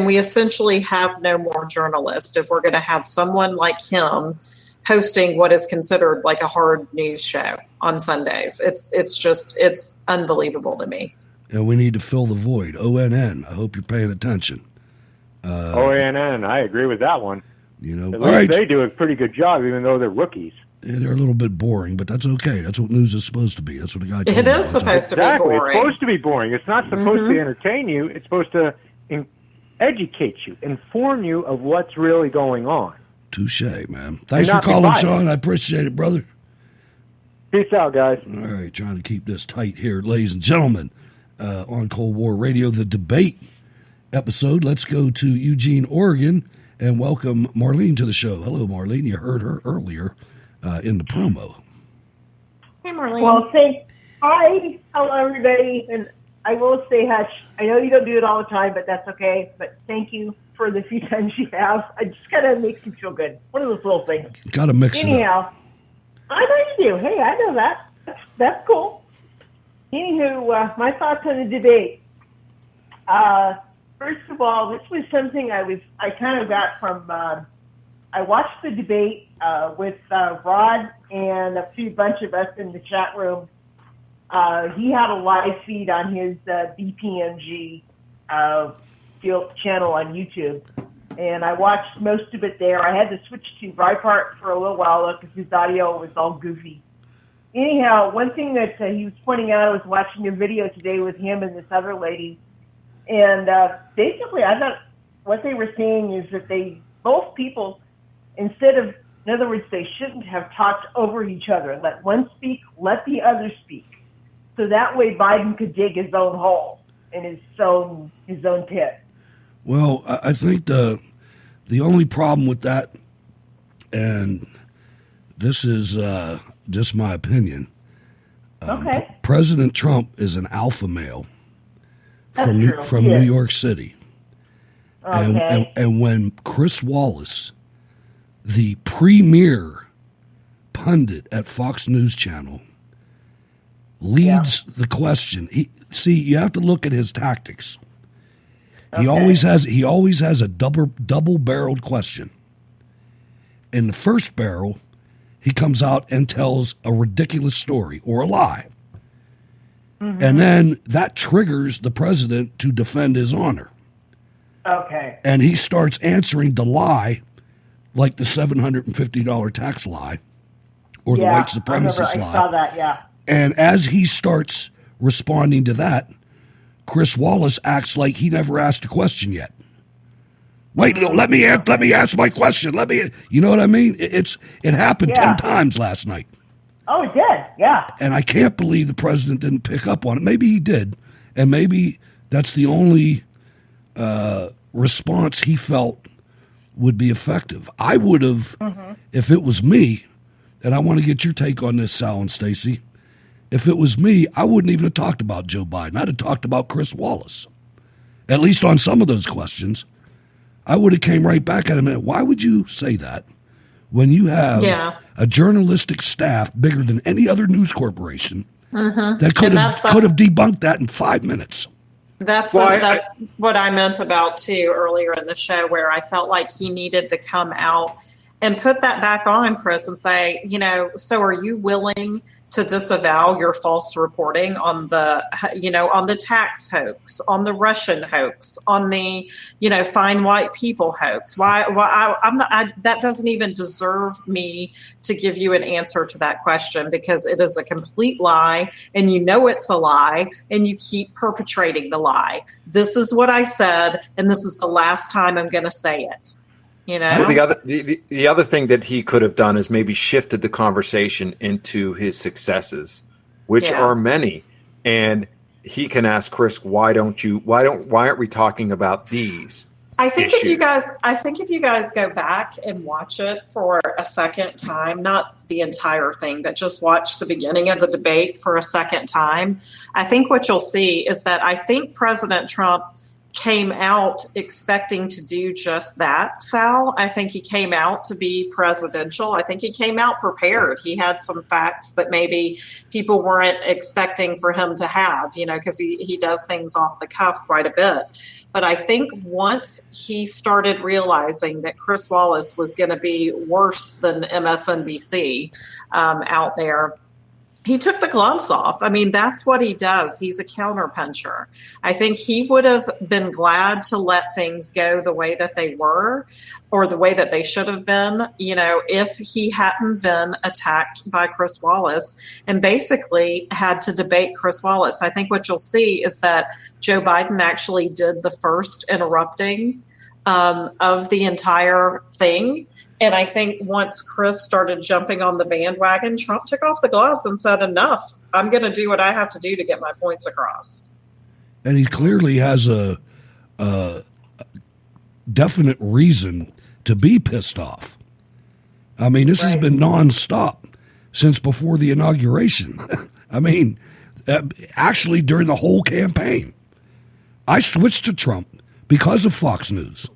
we essentially have no more journalists if we're going to have someone like him hosting what is considered like a hard news show on Sundays. It's unbelievable to me. And we need to fill the void. ONN. I hope you're paying attention. ONN. I agree with that one. At least they do a pretty good job, even though they're rookies. Yeah, they're a little bit boring, but that's okay. That's what news is supposed to be. That's what the guy told me. It is supposed to be boring. It's supposed to be boring. It's not supposed to entertain you. It's supposed to educate you, inform you of what's really going on. Touche, man. Thanks for calling, Sean. I appreciate it, brother. Peace out, guys. All right, trying to keep this tight here, ladies and gentlemen. On Cold War Radio, the debate episode. Let's go to Eugene, Oregon, and welcome Marlene to the show. Hello, Marlene. You heard her earlier in the promo. Hey, Marlene. Well, hi. Hello, everybody. And I will say, Hutch, I know you don't do it all the time, but that's okay. But thank you for the few times you have. It just kind of makes me feel good. One of those little things. Got to mix it up. Anyhow, I know you do. Hey, I know that. That's cool. Anywho, my thoughts on the debate. First of all, this was something I kind of got from, I watched the debate with Rod and a bunch of us in the chat room. He had a live feed on his BPMG channel on YouTube, and I watched most of it there. I had to switch to Breitbart for a little while because his audio was all goofy. Anyhow, one thing that he was pointing out, I was watching a video today with him and this other lady, and basically I thought what they were saying is that both people, instead of, in other words, they shouldn't have talked over each other. Let one speak, let the other speak. So that way Biden could dig his own hole in his own pit. Well, I think the only problem with that, and this is just my opinion, okay. President Trump is an alpha male from New York City. Okay. And when Chris Wallace, the premier pundit at Fox News Channel, leads the question, you have to look at his tactics. He always has a double-barreled question. In the first barrel, he comes out and tells a ridiculous story or a lie. Mm-hmm. And then that triggers the president to defend his honor. Okay. And he starts answering the lie, like the $750 tax lie or the white supremacist lie. I saw that, yeah. And as he starts responding to that, Chris Wallace acts like he never asked a question yet. Wait, let me ask my question. You know what I mean? It happened 10 times last night. Oh, it did, yeah. And I can't believe the president didn't pick up on it. Maybe he did, and maybe that's the only response he felt would be effective. I would have, if it was me, and I want to get your take on this, Sal and Stacey. If it was me, I wouldn't even have talked about Joe Biden. I'd have talked about Chris Wallace, at least on some of those questions. I would have came right back at him. Why would you say that when you have a journalistic staff bigger than any other news corporation that could have debunked that in 5 minutes? That's what I meant about too earlier in the show, where I felt like he needed to come out and put that back on, Chris, and say, so are you willing to disavow your false reporting on the tax hoax, on the Russian hoax, on the, fine white people hoax? That doesn't even deserve me to give you an answer to that question, because it is a complete lie, and it's a lie, and you keep perpetrating the lie. This is what I said, and this is the last time I'm going to say it. The other thing that he could have done is maybe shifted the conversation into his successes, which are many, and he can ask Chris, why aren't we talking about these? I think issues? if you guys go back and watch it for a second time, not the entire thing, but just watch the beginning of the debate for a second time, I think what you'll see is that I think President Trump came out expecting to do just that, Sal. I think he came out to be presidential. I think he came out prepared. He had some facts that maybe people weren't expecting for him to have, because he does things off the cuff quite a bit. But I think once he started realizing that Chris Wallace was going to be worse than MSNBC out there, he took the gloves off. I mean, that's what he does. He's a counterpuncher. I think he would have been glad to let things go the way that they were, or the way that they should have been, if he hadn't been attacked by Chris Wallace and basically had to debate Chris Wallace. I think what you'll see is that Joe Biden actually did the first interrupting of the entire thing. And I think once Chris started jumping on the bandwagon, Trump took off the gloves and said, enough. I'm going to do what I have to do to get my points across. And he clearly has a definite reason to be pissed off. I mean, this has been nonstop since before the inauguration. I mean, actually during the whole campaign. I switched to Trump because of Fox News.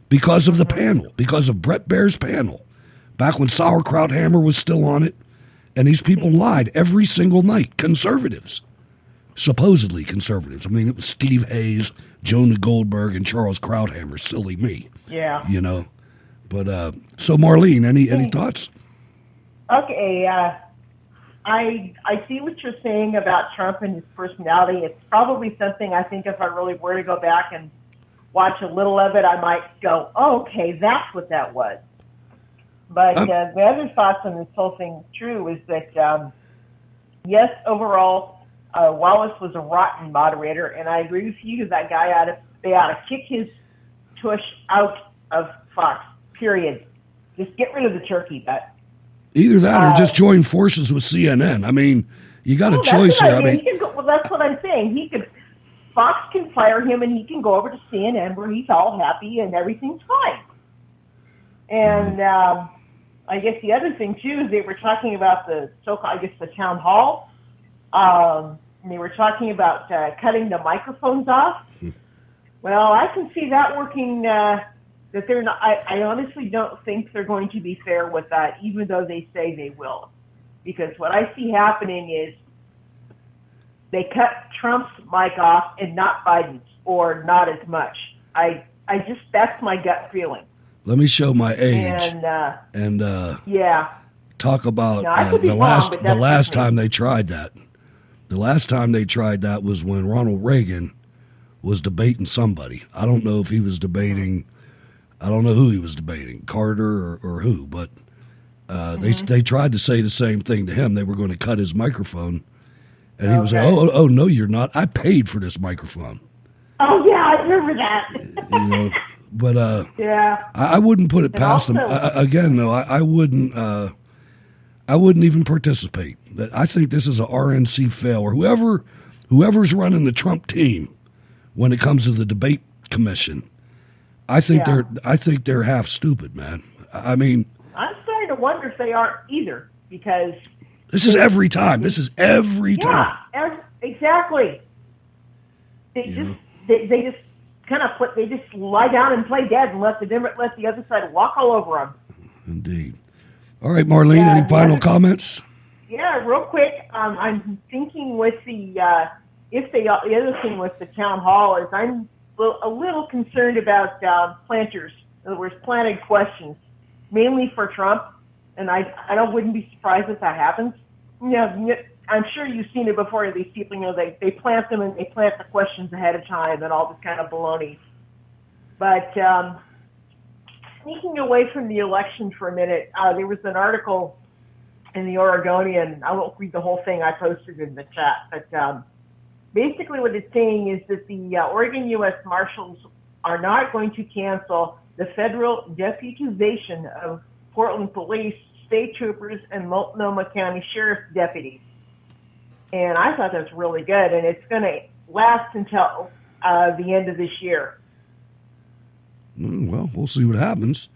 Because of the panel, because of Brett Baer's panel, back when Sauerkraut Hammer was still on it, and these people lied every single night. Conservatives, supposedly conservatives. I mean, it was Steve Hayes, Jonah Goldberg, and Charles Krauthammer. Silly me. Yeah. But so Marlene, any thoughts? Okay, I see what you're saying about Trump and his personality. It's probably something I think if I really were to go back and watch a little of it, I might go, oh, okay, that's what that was. But the other thoughts on this whole thing is true is that, yes, overall, Wallace was a rotten moderator, and I agree with you that guy they ought to kick his tush out of Fox, period. Just get rid of the turkey, but either that or just join forces with CNN. I mean, you got a choice here. I mean, that's what I'm saying. Fox can fire him, and he can go over to CNN where he's all happy and everything's fine. And I guess the other thing too is they were talking about the town hall. And they were talking about cutting the microphones off. Well, I can see that working. That they're not. I honestly don't think they're going to be fair with that, even though they say they will, because what I see happening is they cut Trump's mic off and not Biden's, or not as much. That's my gut feeling. Let me show my age and talk about the last time they tried that. The last time they tried that was when Ronald Reagan was debating somebody. I don't know if he was debating. I don't know who he was debating, Carter or who, but they tried to say the same thing to him. They were going to cut his microphone. And he was like, oh, no, you're not. I paid for this microphone. Oh, yeah, I remember that. But I wouldn't put it past him. Again, though, I wouldn't I wouldn't even participate. I think this is a RNC fail, or whoever's running the Trump team when it comes to the debate commission. I think they're half stupid, man. I mean, I'm starting to wonder if they aren't either, because this is every time. This is every time. Exactly. They just kind of they just lie down and play dead and let the other side walk all over them. Indeed. All right, Marlene. Any final comments? Yeah, real quick. I'm thinking with the other thing with the town hall is I'm a little concerned about planters. In other words, planted questions, mainly for Trump, and I wouldn't be surprised if that happens. I'm sure you've seen it before. These people, they plant them and they plant the questions ahead of time and all this kind of baloney. But sneaking away from the election for a minute, there was an article in the Oregonian. I won't read the whole thing. I posted it in the chat. But basically what it's saying is that the Oregon U.S. Marshals are not going to cancel the federal deputization of Portland police, state troopers, and Multnomah County Sheriff's deputies. And I thought that's really good, and it's going to last until the end of this year. Well, we'll see what happens.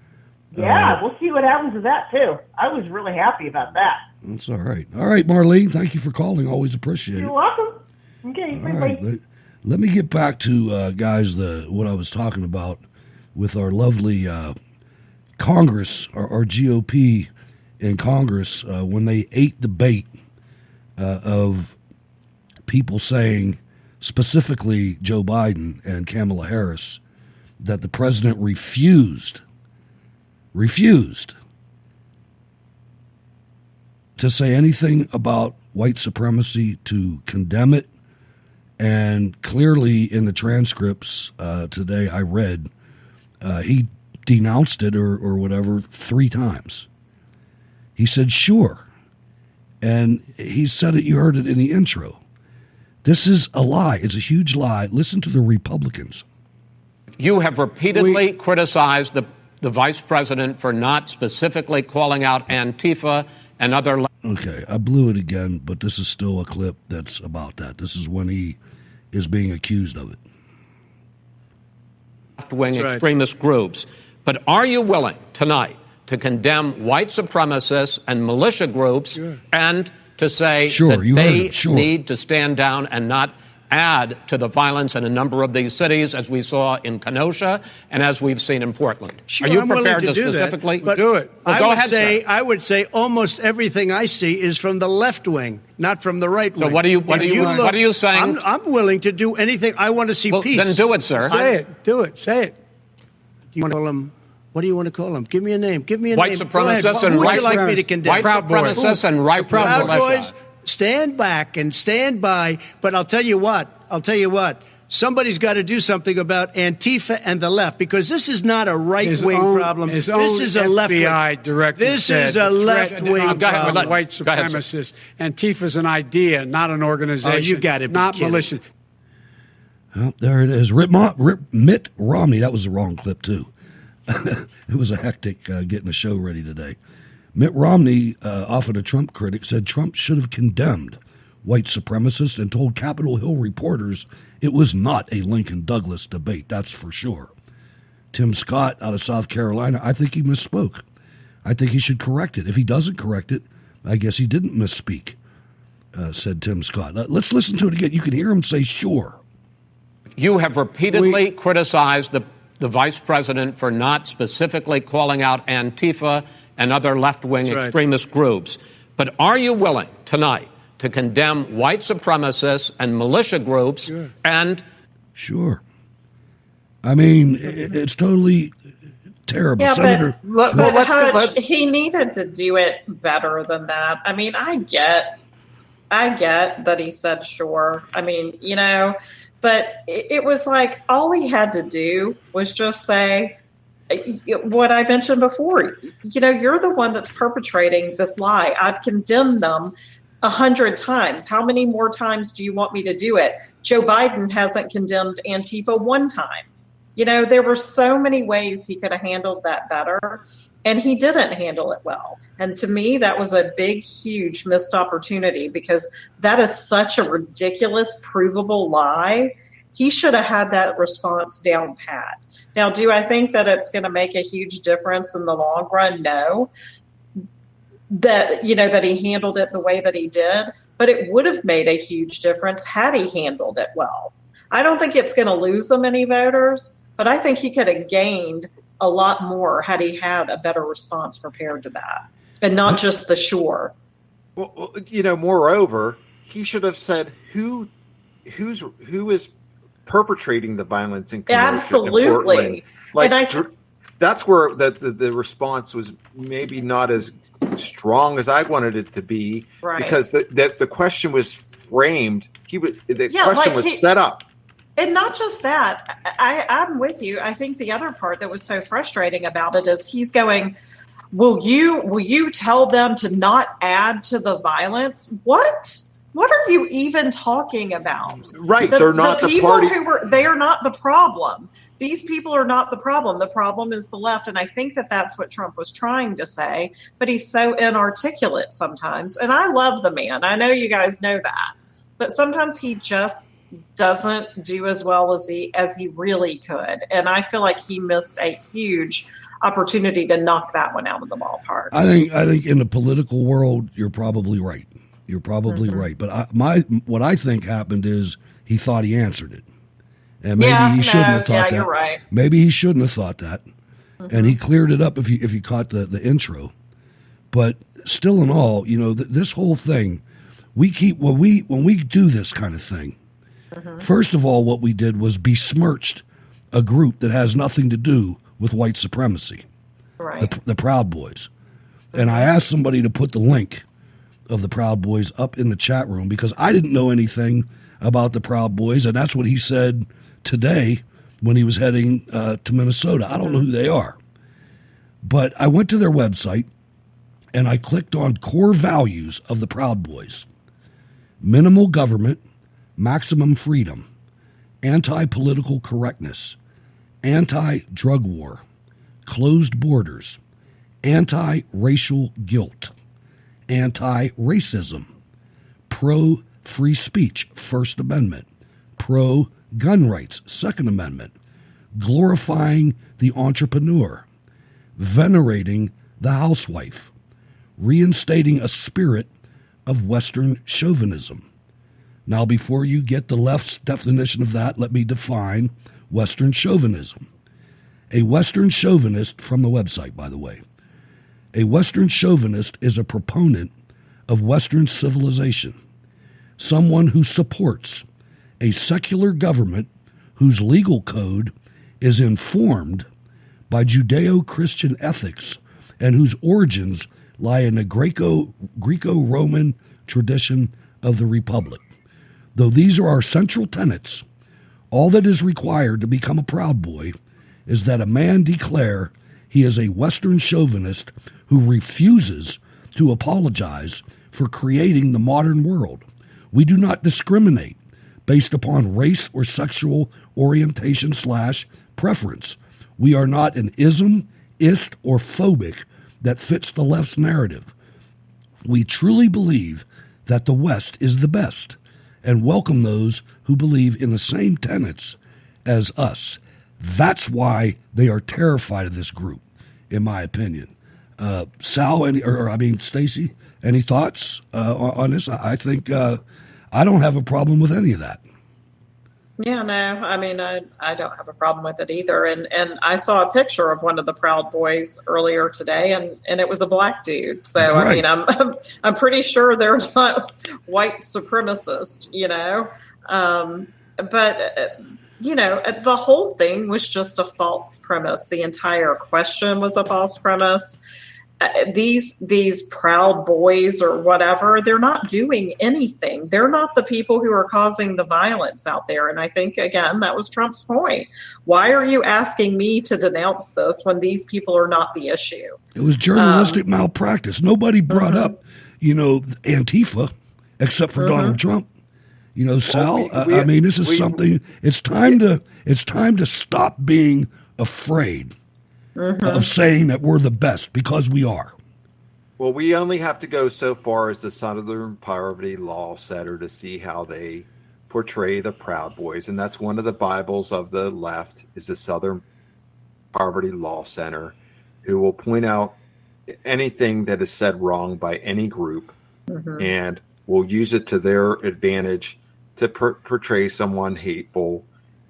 Yeah, we'll see what happens with that, too. I was really happy about that. That's all right. All right, Marlene, thank you for calling. Always appreciate it. You're welcome. Okay, all right. Let me get back to, guys, what I was talking about with our lovely Congress, our GOP in Congress, when they ate the bait of people saying, specifically Joe Biden and Kamala Harris, that the president refused to say anything about white supremacy, to condemn it. And clearly in the transcripts today I read, he denounced it or whatever 3 times. He said, sure. And he said it, you heard it in the intro. This is a lie. It's a huge lie. Listen to the Republicans. You have repeatedly criticized the vice president for not specifically calling out Antifa and other... Okay, I blew it again, but this is still a clip that's about that. This is when he is being accused of it. Left-wing extremist groups. But are you willing tonight to condemn white supremacists and militia groups and to say that they need to stand down and not add to the violence in a number of these cities, as we saw in Kenosha and as we've seen in Portland? Sure, are you I'm prepared to do specifically do it? Well, go ahead, sir. I would say almost everything I see is from the left wing, not from the right wing. So what are you saying? I'm willing to do anything. I want to see peace. Then do it, sir. Say it. Do it. Say it. You want to call him? What do you want to call them? Give me a name. Give me a white name. Supremacists and who would you like me to condemn? White supremacists and right Proud Boys. Stand back and stand by. But I'll tell you what. Somebody's got to do something about Antifa and the left, because this is not a right-wing problem. This is a left-wing. FBI director This is a left-wing problem. White supremacists. Antifa's an idea, not an organization. Oh, you got to be not kidding. militia. Oh, there it is. Mitt Romney. That was the wrong clip, too. It was a hectic getting the show ready today. Mitt Romney, often a Trump critic, said Trump should have condemned white supremacists and told Capitol Hill reporters it was not a Lincoln-Douglas debate, that's for sure. Tim Scott out of South Carolina, I think he misspoke. I think he should correct it. If he doesn't correct it, I guess he didn't misspeak, said Tim Scott. Let's listen to it again. You can hear him say sure. You have repeatedly criticized the vice president for not specifically calling out Antifa and other left-wing extremist groups. But are you willing tonight to condemn white supremacists and militia groups and... Sure. I mean, it's totally terrible. Yeah, Senator, but he needed to do it better than that. I mean, I get that he said sure. I mean, but it was like all he had to do was just say what I mentioned before. You're the one that's perpetrating this lie. I've condemned them 100 times. How many more times do you want me to do it? Joe Biden hasn't condemned Antifa 1 time. There were so many ways he could have handled that better. And he didn't handle it well. And to me, that was a big, huge missed opportunity because that is such a ridiculous, provable lie. He should have had that response down pat. Now, do I think that it's going to make a huge difference in the long run? No. That he handled it the way that he did, but it would have made a huge difference had he handled it well. I don't think it's going to lose him any voters, but I think he could have gained a lot more had he had a better response prepared to that, and not just the sure. Well, moreover, he should have said who is perpetrating the violence in absolutely. That's where the response was maybe not as strong as I wanted it to be, right? Because the question was framed. The question was set up. And not just that, I'm with you. I think the other part that was so frustrating about it is he's going, will you tell them to not add to the violence? What are you even talking about? Right. They're not the people party. They are not the problem. These people are not the problem. The problem is the left. And I think that that's what Trump was trying to say, but he's so inarticulate sometimes. And I love the man. I know you guys know that, but sometimes he just doesn't do as well as he really could. And I feel like he missed a huge opportunity to knock that one out of the ballpark. I think in the political world, you're probably right. You're probably right. But what I think happened is he thought he answered it. And maybe he shouldn't have thought that. You're right. Maybe he shouldn't have thought that. And he cleared it up if you caught the intro. But still in all, this whole thing, when we do this kind of thing, first of all, what we did was besmirched a group that has nothing to do with white supremacy, right? The Proud Boys. And I asked somebody to put the link of the Proud Boys up in the chat room because I didn't know anything about the Proud Boys, and that's what he said today when he was heading to Minnesota. I don't know who they are. But I went to their website, and I clicked on core values of the Proud Boys. Minimal government, maximum freedom, anti-political correctness, anti-drug war, closed borders, anti-racial guilt, anti-racism, pro-free speech, First Amendment, pro-gun rights, Second Amendment, glorifying the entrepreneur, venerating the housewife, reinstating a spirit of Western chauvinism. Now, before you get the left's definition of that, let me define Western chauvinism. A Western chauvinist, from the website, by the way, a Western chauvinist is a proponent of Western civilization, someone who supports a secular government whose legal code is informed by Judeo-Christian ethics and whose origins lie in the Greco-Roman tradition of the Republic. Though these are our central tenets, all that is required to become a Proud Boy is that a man declare he is a Western chauvinist who refuses to apologize for creating the modern world. We do not discriminate based upon race or sexual orientation / preference. We are not an ism, ist, or phobic that fits the left's narrative. We truly believe that the West is the best and welcome those who believe in the same tenets as us. That's why they are terrified of this group, in my opinion. Sal, Stacey, any thoughts on this? I think I don't have a problem with any of that. Yeah, no, I mean, I don't have a problem with it either. And I saw a picture of one of the Proud Boys earlier today, and it was a black dude. So, right. I mean, I'm pretty sure they're not white supremacists, but the whole thing was just a false premise. The entire question was a false premise. These Proud Boys or whatever, they're not doing anything. They're not the people who are causing the violence out there. And I think, again, that was Trump's point. Why are you asking me to denounce this when these people are not the issue? It was journalistic malpractice. Nobody brought up, Antifa, except for Donald Trump. Sal, this is something. It's time to stop being afraid of saying that we're the best, because we are. Well, we only have to go so far as the Southern Poverty Law Center to see how they portray the Proud Boys. And that's one of the Bibles of the left, is the Southern Poverty Law Center, who will point out anything that is said wrong by any group and will use it to their advantage to portray someone hateful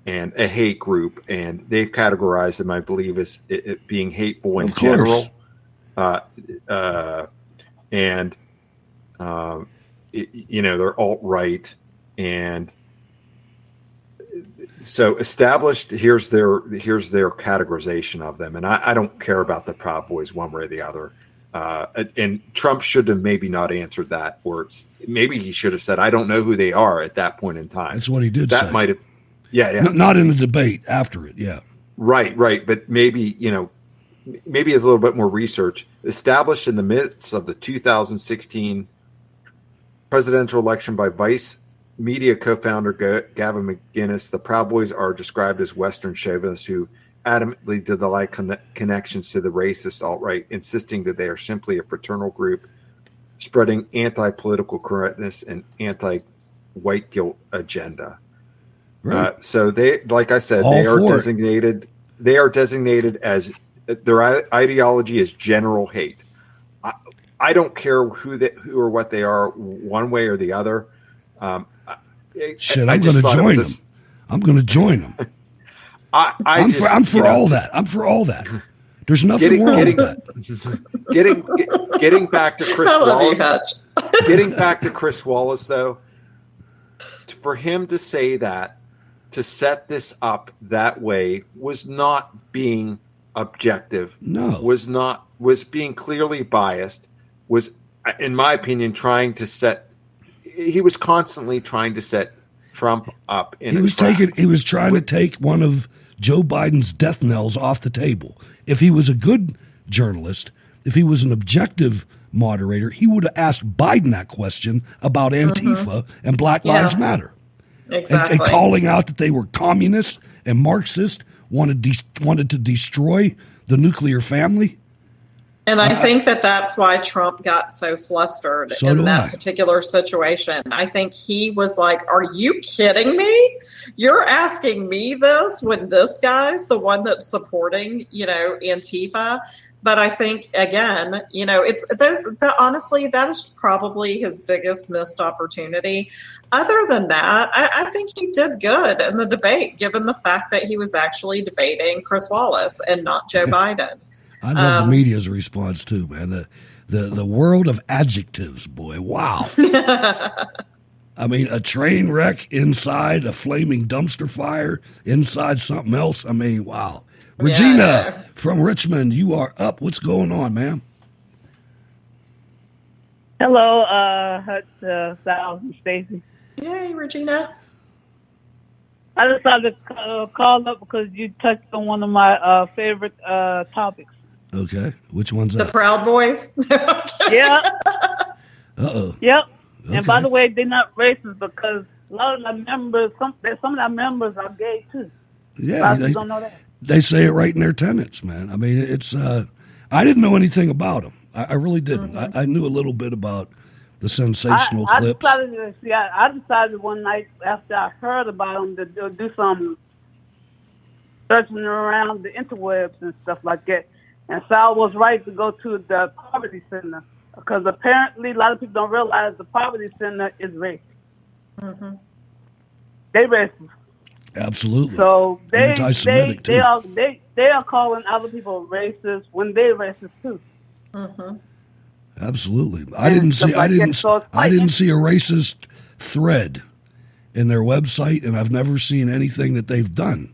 and a hate group. And they've categorized them, I believe, as it being hateful in general. They're alt-right, and so established. Here's their categorization of them, and I don't care about the Proud Boys one way or the other. And Trump should have maybe not answered that, or maybe he should have said, "I don't know who they are" at that point in time. That's what he did. That might have, yeah. Not in the debate after it, yeah. Right, but maybe as a little bit more research. Established in the midst of the 2016 presidential election by Vice Media co-founder Gavin McInnes, the Proud Boys are described as Western chauvinists who adamantly deny connections to the racist alt-right, insisting that they are simply a fraternal group spreading anti-political correctness and anti-white guilt agenda. Right. So they, like I said, they are designated. They are designated as their ideology is general hate. I don't care who or what they are, one way or the other. I'm going to join them. I'm going to join them. I'm for all that. I'm for all that. There's nothing wrong with that. Getting back to Chris Wallace. Getting back to Chris Wallace, though, for him to say that, to set this up that way, was not being objective. No, was being clearly biased. Was, in my opinion, he was constantly trying to set Trump up in a trap. He was trying to take one of Joe Biden's death knells off the table. If he was a good journalist, if he was an objective moderator, he would have asked Biden that question about Antifa and Black Lives Matter. Exactly. And calling out that they were communists and Marxist, wanted to destroy the nuclear family. And I think that's why Trump got so flustered in that particular situation. I think he was like, are you kidding me? You're asking me this when this guy's the one that's supporting, Antifa. But I think, again, honestly, that is probably his biggest missed opportunity. Other than that, I think he did good in the debate, given the fact that he was actually debating Chris Wallace and not Joe Biden. I love the media's response too, man. The world of adjectives, boy. Wow. I mean, a train wreck inside a flaming dumpster fire, inside something else. I mean, wow. Regina from Richmond, you are up. What's going on, ma'am? Hello, Sal and Stacy. Hey, Regina. I decided to call up because you touched on one of my favorite topics. Okay, which one's that? The Proud Boys. Yeah. Uh-oh. Yep. Okay. And by the way, they're not racist because a lot of the members, some of the members are gay too. Yeah, they don't know that. They say it right in their tenets, man. I mean, it's. I didn't know anything about them. I really didn't. Mm-hmm. I knew a little bit about the sensational clips. I decided one night after I heard about them to do some searching around the interwebs and stuff like that. And Sal was right to go to the poverty center because apparently a lot of people don't realize the poverty center is racist. Mm-hmm. They racist. Absolutely. So they are calling other people racist when they're racist too. Mm-hmm. Absolutely. I didn't see a racist thread in their website, and I've never seen anything that they've done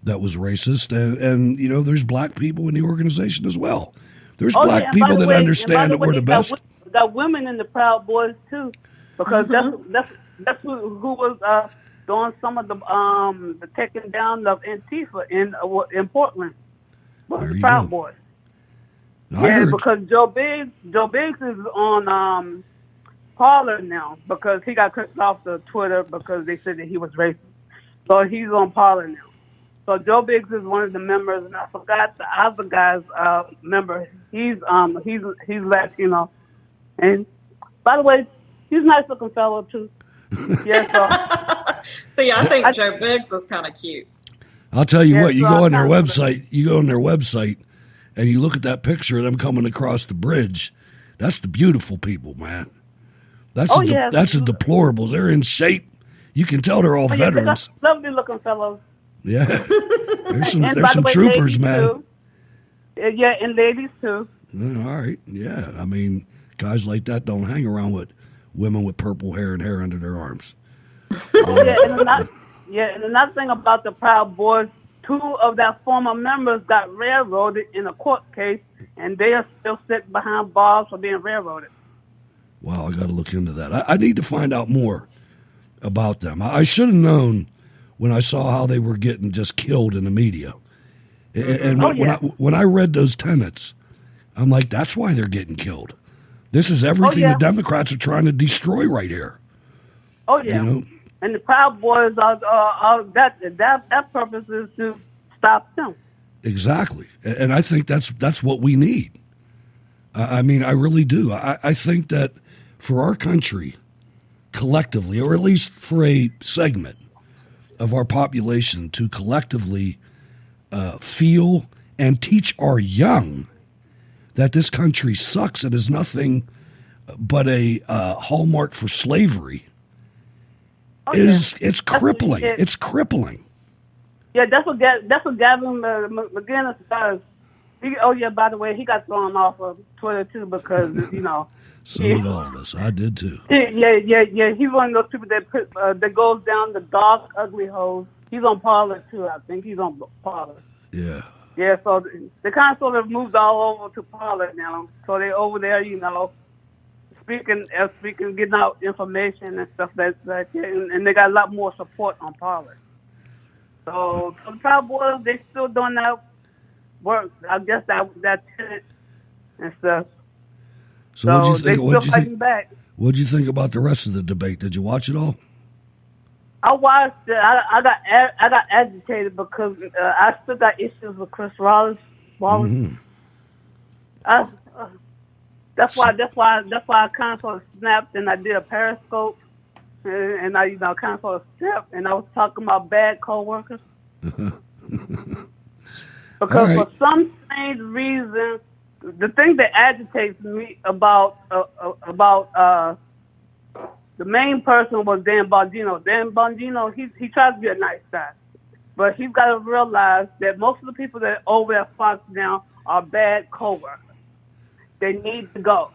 that was racist. And there's black people in the organization as well. There's black people that understand that we're the best. Got women in the Proud Boys too, because that's who was doing some of the taking down of Antifa in Portland. Was the Proud Boys. Because Joe Biggs is on Parler now because he got cut off the Twitter because they said that he was racist. So he's on Parler now. So Joe Biggs is one of the members, and I forgot the other guy's member. He's Latino, and by the way, he's a nice looking fellow too. Yeah. So see, I think Joe Biggs is kind of cute. I'll tell you what. You go on their website. You go on their website, and you look at that picture of them coming across the bridge. That's the beautiful people, man. That's that's the deplorables. They're in shape. You can tell they're all veterans. Lovely looking fellows. Yeah, there's some troopers, man. Too. Yeah, and ladies too. All right, yeah. I mean, guys like that don't hang around with women with purple hair and hair under their arms. And another thing about the Proud Boys, 2 of their former members got railroaded in a court case, and they are still sitting behind bars for being railroaded. Wow, I got to look into that. I need to find out more about them. I should have known when I saw how they were getting just killed in the media. And when I read those tenets, I'm like, that's why they're getting killed. This is everything the Democrats are trying to destroy right here. Oh, yeah. You know? And the Proud Boys, that purpose is to stop them. Exactly. And I think that's what we need. I mean, I really do. I think that for our country, collectively, or at least for a segment of our population to collectively feel and teach our young that this country sucks and is nothing but a hallmark for slavery it's crippling. It's crippling. Yeah, that's what Gavin McGinnis does. By the way, he got thrown off of Twitter too because So did all of us. I did too. Yeah. He's one of those people that goes down the dark, ugly holes. He's on Parler too. I think he's on Parler. Yeah. Yeah. So they kind of sort of moved all over to Parler now. So they're over there, speaking, getting out information and stuff like that. And they got a lot more support on Parler. So the Proud Boys, they still doing that work. I guess that tenant and stuff. So what'd you think? Back. What'd you think about the rest of the debate? Did you watch it all? I watched it. I got agitated because I still got issues with Chris Wallace. Mm-hmm. That's why I kind of sort of snapped and I did a Periscope and I kind of sort of snapped and I was talking about bad coworkers because for some strange reason, the thing that agitates me about the main person was Dan Bongino. Dan Bongino, he tries to be a nice guy, but he's got to realize that most of the people that are over at Fox now are bad coworkers. They need to go.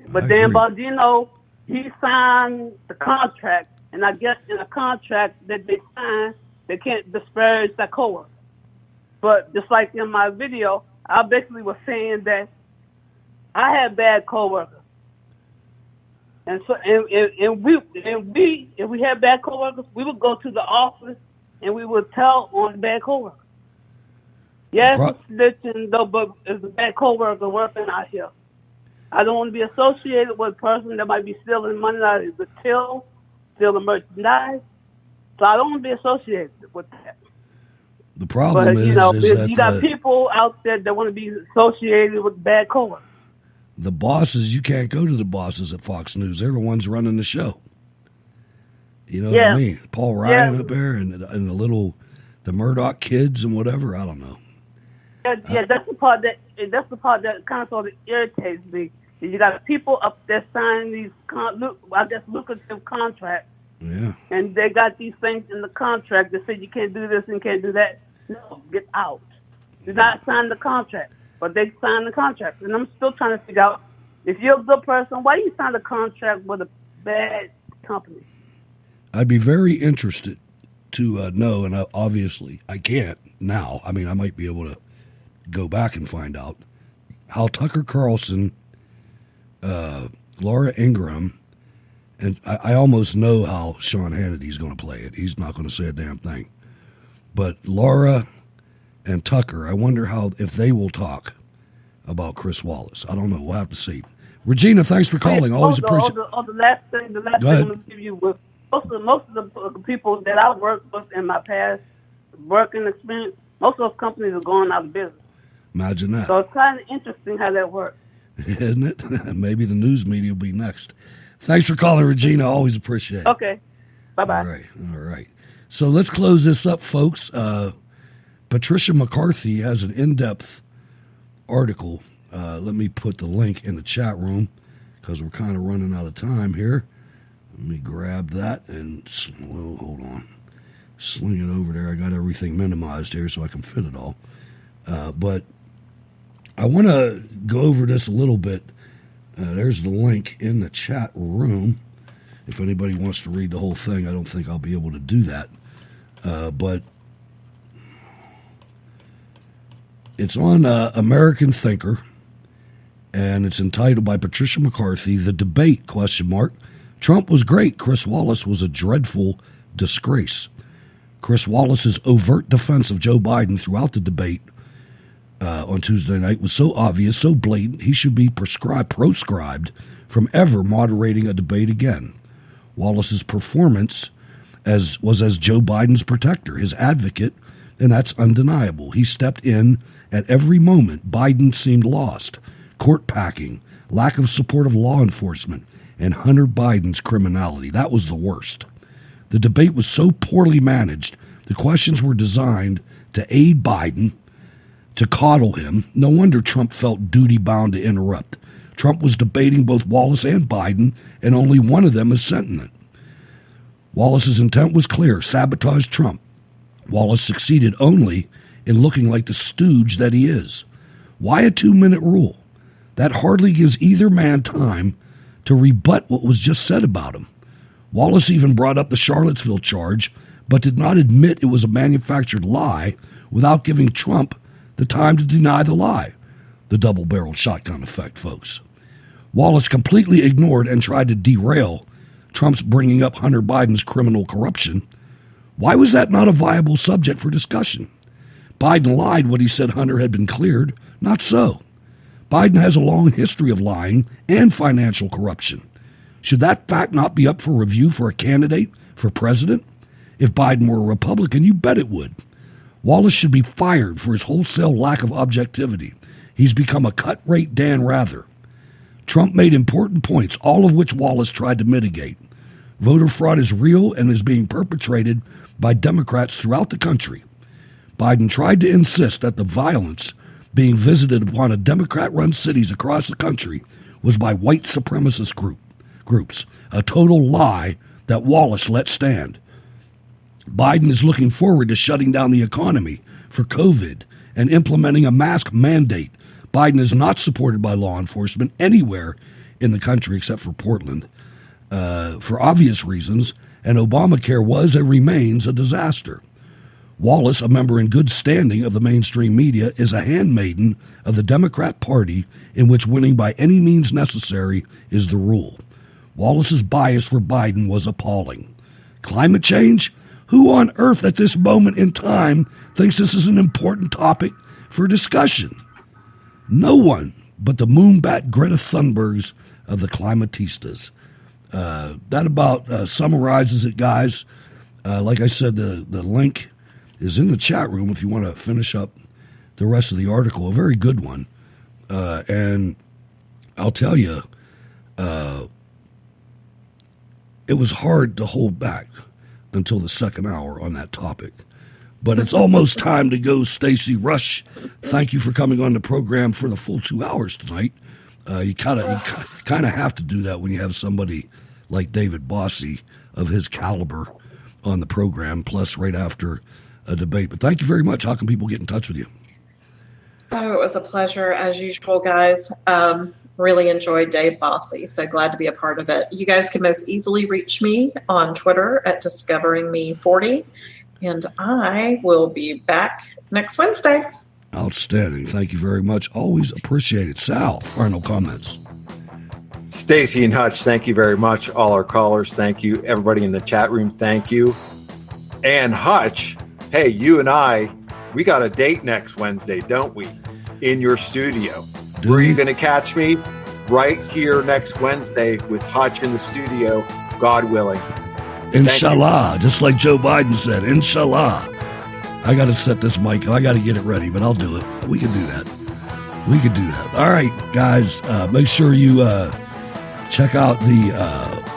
But Dan Bongino, he signed the contract, and I guess in a contract that they signed, they can't disparage their coworkers. But just like in my video, I basically was saying that I had bad coworkers, and so if we had bad coworkers, we would go to the office and we would tell on the bad coworkers. Yes, snitching though, but it's a bad coworker working out here. I don't want to be associated with a person that might be stealing money out of the till, stealing merchandise. So I don't want to be associated with that. The problem is that you got people out there that want to be associated with bad coworkers. The bosses, you can't go to the bosses at Fox News. They're the ones running the show. You know what I mean? Paul Ryan up there and the Murdoch kids and whatever. I don't know. Yeah, that's the part that kind of sort of irritates me. You got people up there signing these, lucrative contracts. Yeah. And they got these things in the contract that say you can't do this and can't do that. No, get out. Do not sign the contract. But they signed the contract. And I'm still trying to figure out, if you're a good person, why do you sign a contract with a bad company? I'd be very interested to know, and obviously I can't now. I mean, I might be able to go back and find out how Tucker Carlson, Laura Ingraham, and I almost know how Sean Hannity's going to play it. He's not going to say a damn thing. But Laura and Tucker, I wonder if they will talk about Chris Wallace. I don't know. We'll have to see. Regina, thanks for calling. Always appreciate it. The last thing I'm going to give you was most of the people that I worked with in my past working experience, most of those companies are going out of business. Imagine that. So it's kind of interesting how that works. Isn't it? Maybe the news media will be next. Thanks for calling, Regina. Always appreciate it. Okay. Bye-bye. All right. So let's close this up, folks. Patricia McCarthy has an in-depth article. Let me put the link in the chat room because we're kind of running out of time here. Let me grab that and, hold on. Sling it over there. I got everything minimized here so I can fit it all. But I want to go over this a little bit. There's the link in the chat room. If anybody wants to read the whole thing, I don't think I'll be able to do that. But it's on American Thinker, and it's entitled by Patricia McCarthy, The Debate, ? Trump was great. Chris Wallace was a dreadful disgrace. Chris Wallace's overt defense of Joe Biden throughout the debate on Tuesday night was so obvious, so blatant, he should be proscribed from ever moderating a debate again. Wallace's performance was as Joe Biden's protector, his advocate, and that's undeniable. He stepped in at every moment. Biden seemed lost. Court packing, lack of support of law enforcement, and Hunter Biden's criminality. That was the worst. The debate was so poorly managed, the questions were designed to aid Biden, to coddle him. No wonder Trump felt duty-bound to interrupt. Trump was debating both Wallace and Biden, and only one of them is sentient. Wallace's intent was clear, sabotage Trump. Wallace succeeded only in looking like the stooge that he is. Why a 2-minute rule? That hardly gives either man time to rebut what was just said about him. Wallace even brought up the Charlottesville charge, but did not admit it was a manufactured lie without giving Trump the time to deny the lie. The double-barreled shotgun effect, folks. Wallace completely ignored and tried to derail Trump's bringing up Hunter Biden's criminal corruption. Why was that not a viable subject for discussion? Biden lied when he said Hunter had been cleared. Not so. Biden has a long history of lying and financial corruption. Should that fact not be up for review for a candidate for president? If Biden were a Republican, you bet it would. Wallace should be fired for his wholesale lack of objectivity. He's become a cut-rate Dan Rather. Trump made important points, all of which Wallace tried to mitigate. Voter fraud is real and is being perpetrated by Democrats throughout the country. Biden tried to insist that the violence being visited upon a Democrat-run cities across the country was by white supremacist groups, a total lie that Wallace let stand. Biden is looking forward to shutting down the economy for COVID and implementing a mask mandate. Biden is not supported by law enforcement anywhere in the country except for Portland for obvious reasons, and Obamacare was and remains a disaster. Wallace, a member in good standing of the mainstream media, is a handmaiden of the Democrat Party in which winning by any means necessary is the rule. Wallace's bias for Biden was appalling. Climate change? Who on earth at this moment in time thinks this is an important topic for discussion? No one but the moonbat Greta Thunbergs of the climatistas. That about summarizes it, guys. Like I said, the link is in the chat room if you want to finish up the rest of the article. A very good one. And I'll tell you, it was hard to hold back until the second hour on that topic. But it's almost time to go, Stacey Rush. Thank you for coming on the program for the full 2 hours tonight. You kind of have to do that when you have somebody like David Bossie of his caliber on the program, plus right after a debate. But thank you very much. How can people get in touch with you? Oh, it was a pleasure as usual, guys. Really enjoyed Dave Bossie, so glad to be a part of it. You guys can most easily reach me on Twitter at DiscoveringMe40, and I will be back next Wednesday. Outstanding. Thank you very much. Always appreciate it. Sal, final comments. Stacey and Hutch, thank you very much. All our callers, thank you. Everybody in the chat room, thank you. And Hutch, hey, you and I, we got a date next Wednesday, don't we? In your studio. Where are you going to catch me? Right here next Wednesday with Hutch in the studio, God willing. Inshallah, just like Joe Biden said, Inshallah. I got to set this mic. I got to get it ready, but I'll do it. We can do that. All right, guys, make sure you check out the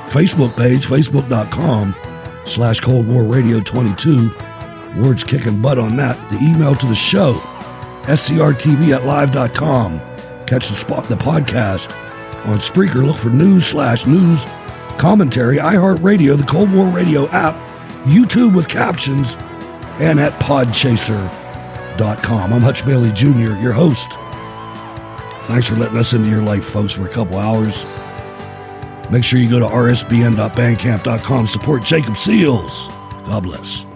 Facebook page, facebook.com/Cold War Radio 22. Word's kicking butt on that. The email to the show, scrtv@live.com. Catch the podcast on Spreaker. Look for news commentary, iHeartRadio, the Cold War Radio app, YouTube with captions, and at podchaser.com. I'm Hutch Bailey Jr., your host. Thanks for letting us into your life, folks, for a couple hours. Make sure you go to rsbn.bandcamp.com. Support Jacob Seals. God bless.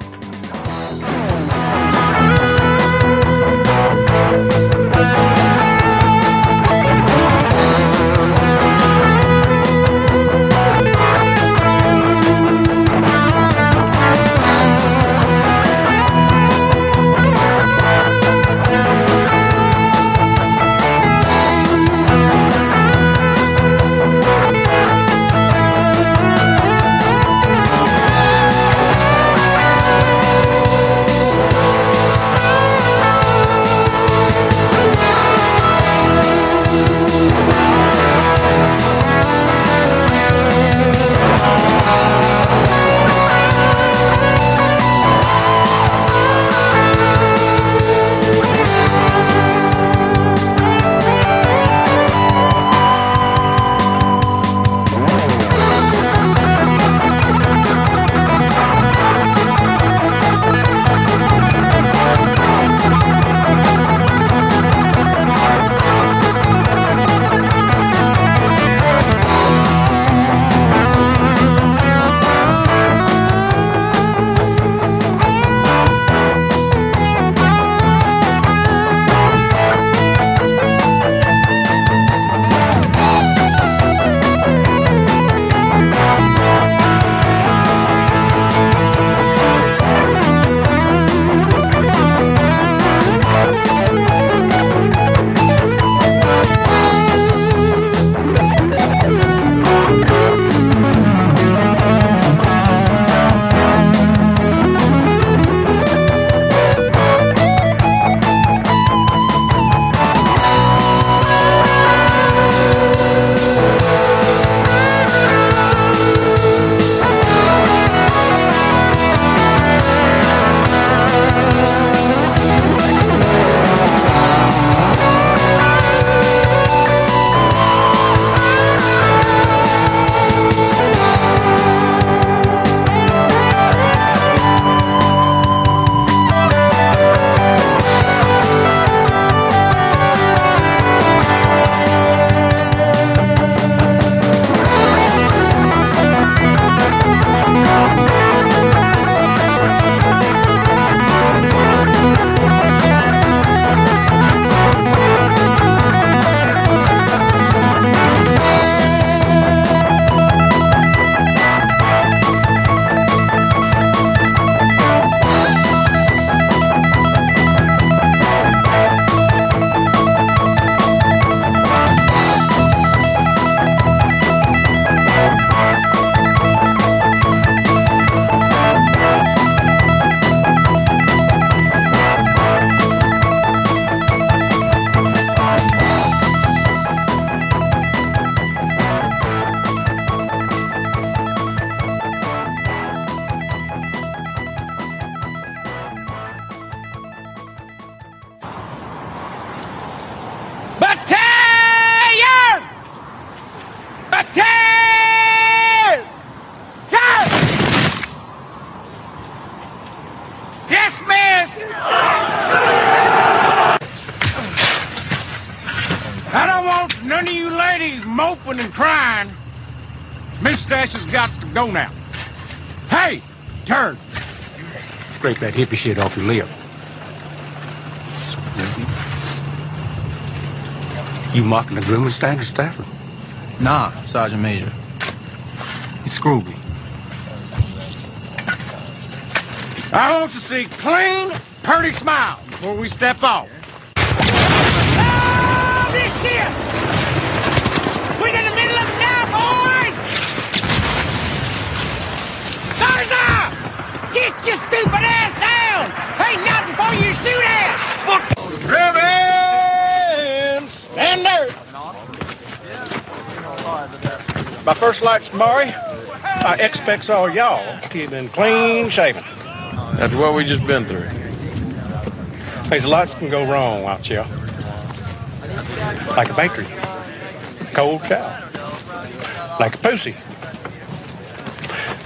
I don't want none of you ladies moping and crying. Miss Stash has got to go now. Hey, turn. Scrape that hippie shit off your lip. You mocking the grooming standard, Stafford? Nah, Sergeant Major. It's Scrooby. I want to see clean, purty smile before we step off. Oh, this shit! We're in the middle of it now, boys! Guards up! Get your stupid ass down! Ain't nothing My first light's Maury. I expects all y'all to have been clean shaven. That's what we just been through. There's lots can go wrong out here. Like a bakery. Cold cow. Like a pussy.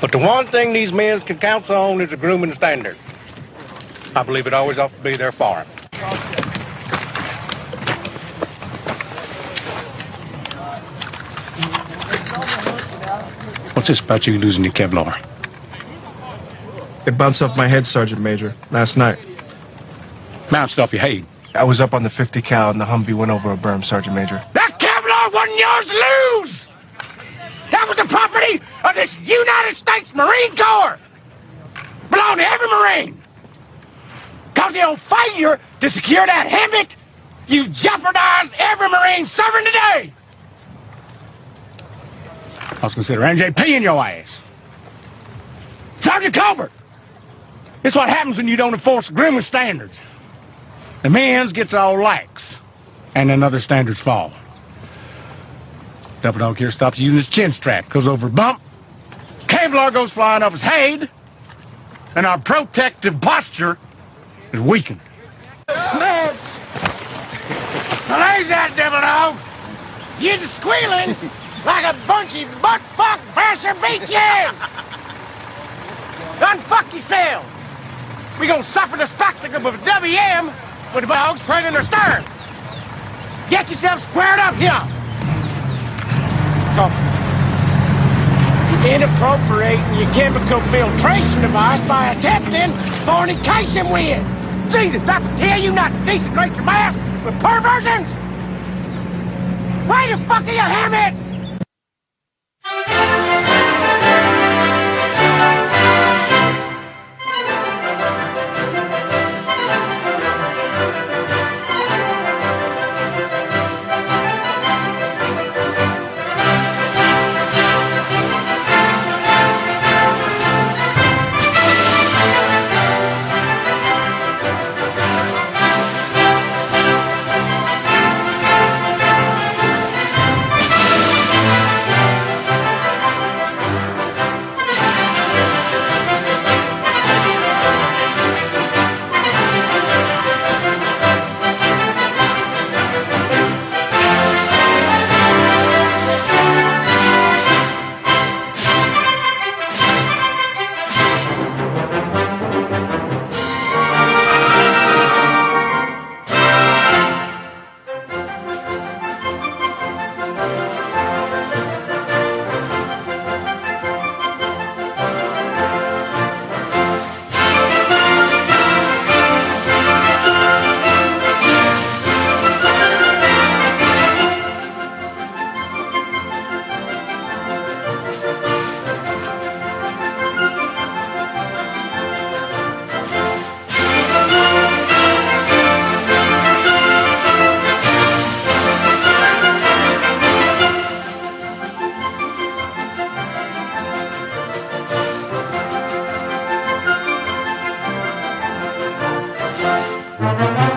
But the one thing these men can count on is a grooming standard. I believe it always ought to be there for them. What's this about you losing your Kevlar? It bounced off my head, Sergeant Major, last night. Bounced off your head? I was up on the 50 cal and the Humvee went over a berm, Sergeant Major. That Kevlar wasn't yours to lose! That was the property of this United States Marine Corps! Belonged to every Marine! Because of your failure to secure that helmet, you've jeopardized every Marine serving today! I was considering NJP in your ass. Sergeant Colbert! This is what happens when you don't enforce the grooming standards. The men's gets all lax, and then other standards fall. Double dog here stops using his chin strap, goes over a bump, Kevlar goes flying off his head, and our protective posture is weakened. Smash! Now there's that devil dog! You're squealing like a bunchy butt-fuck basher beat you! Unfuck yourself! We gonna suffer the spectacle of a WM with the dogs trailing their stern. Get yourself squared up here. Come. You're inappropriating your chemical filtration device by attempting fornication with. Jesus, not to tell you not to desecrate your mask with perversions. Where the fuck are your helmets? Thank you.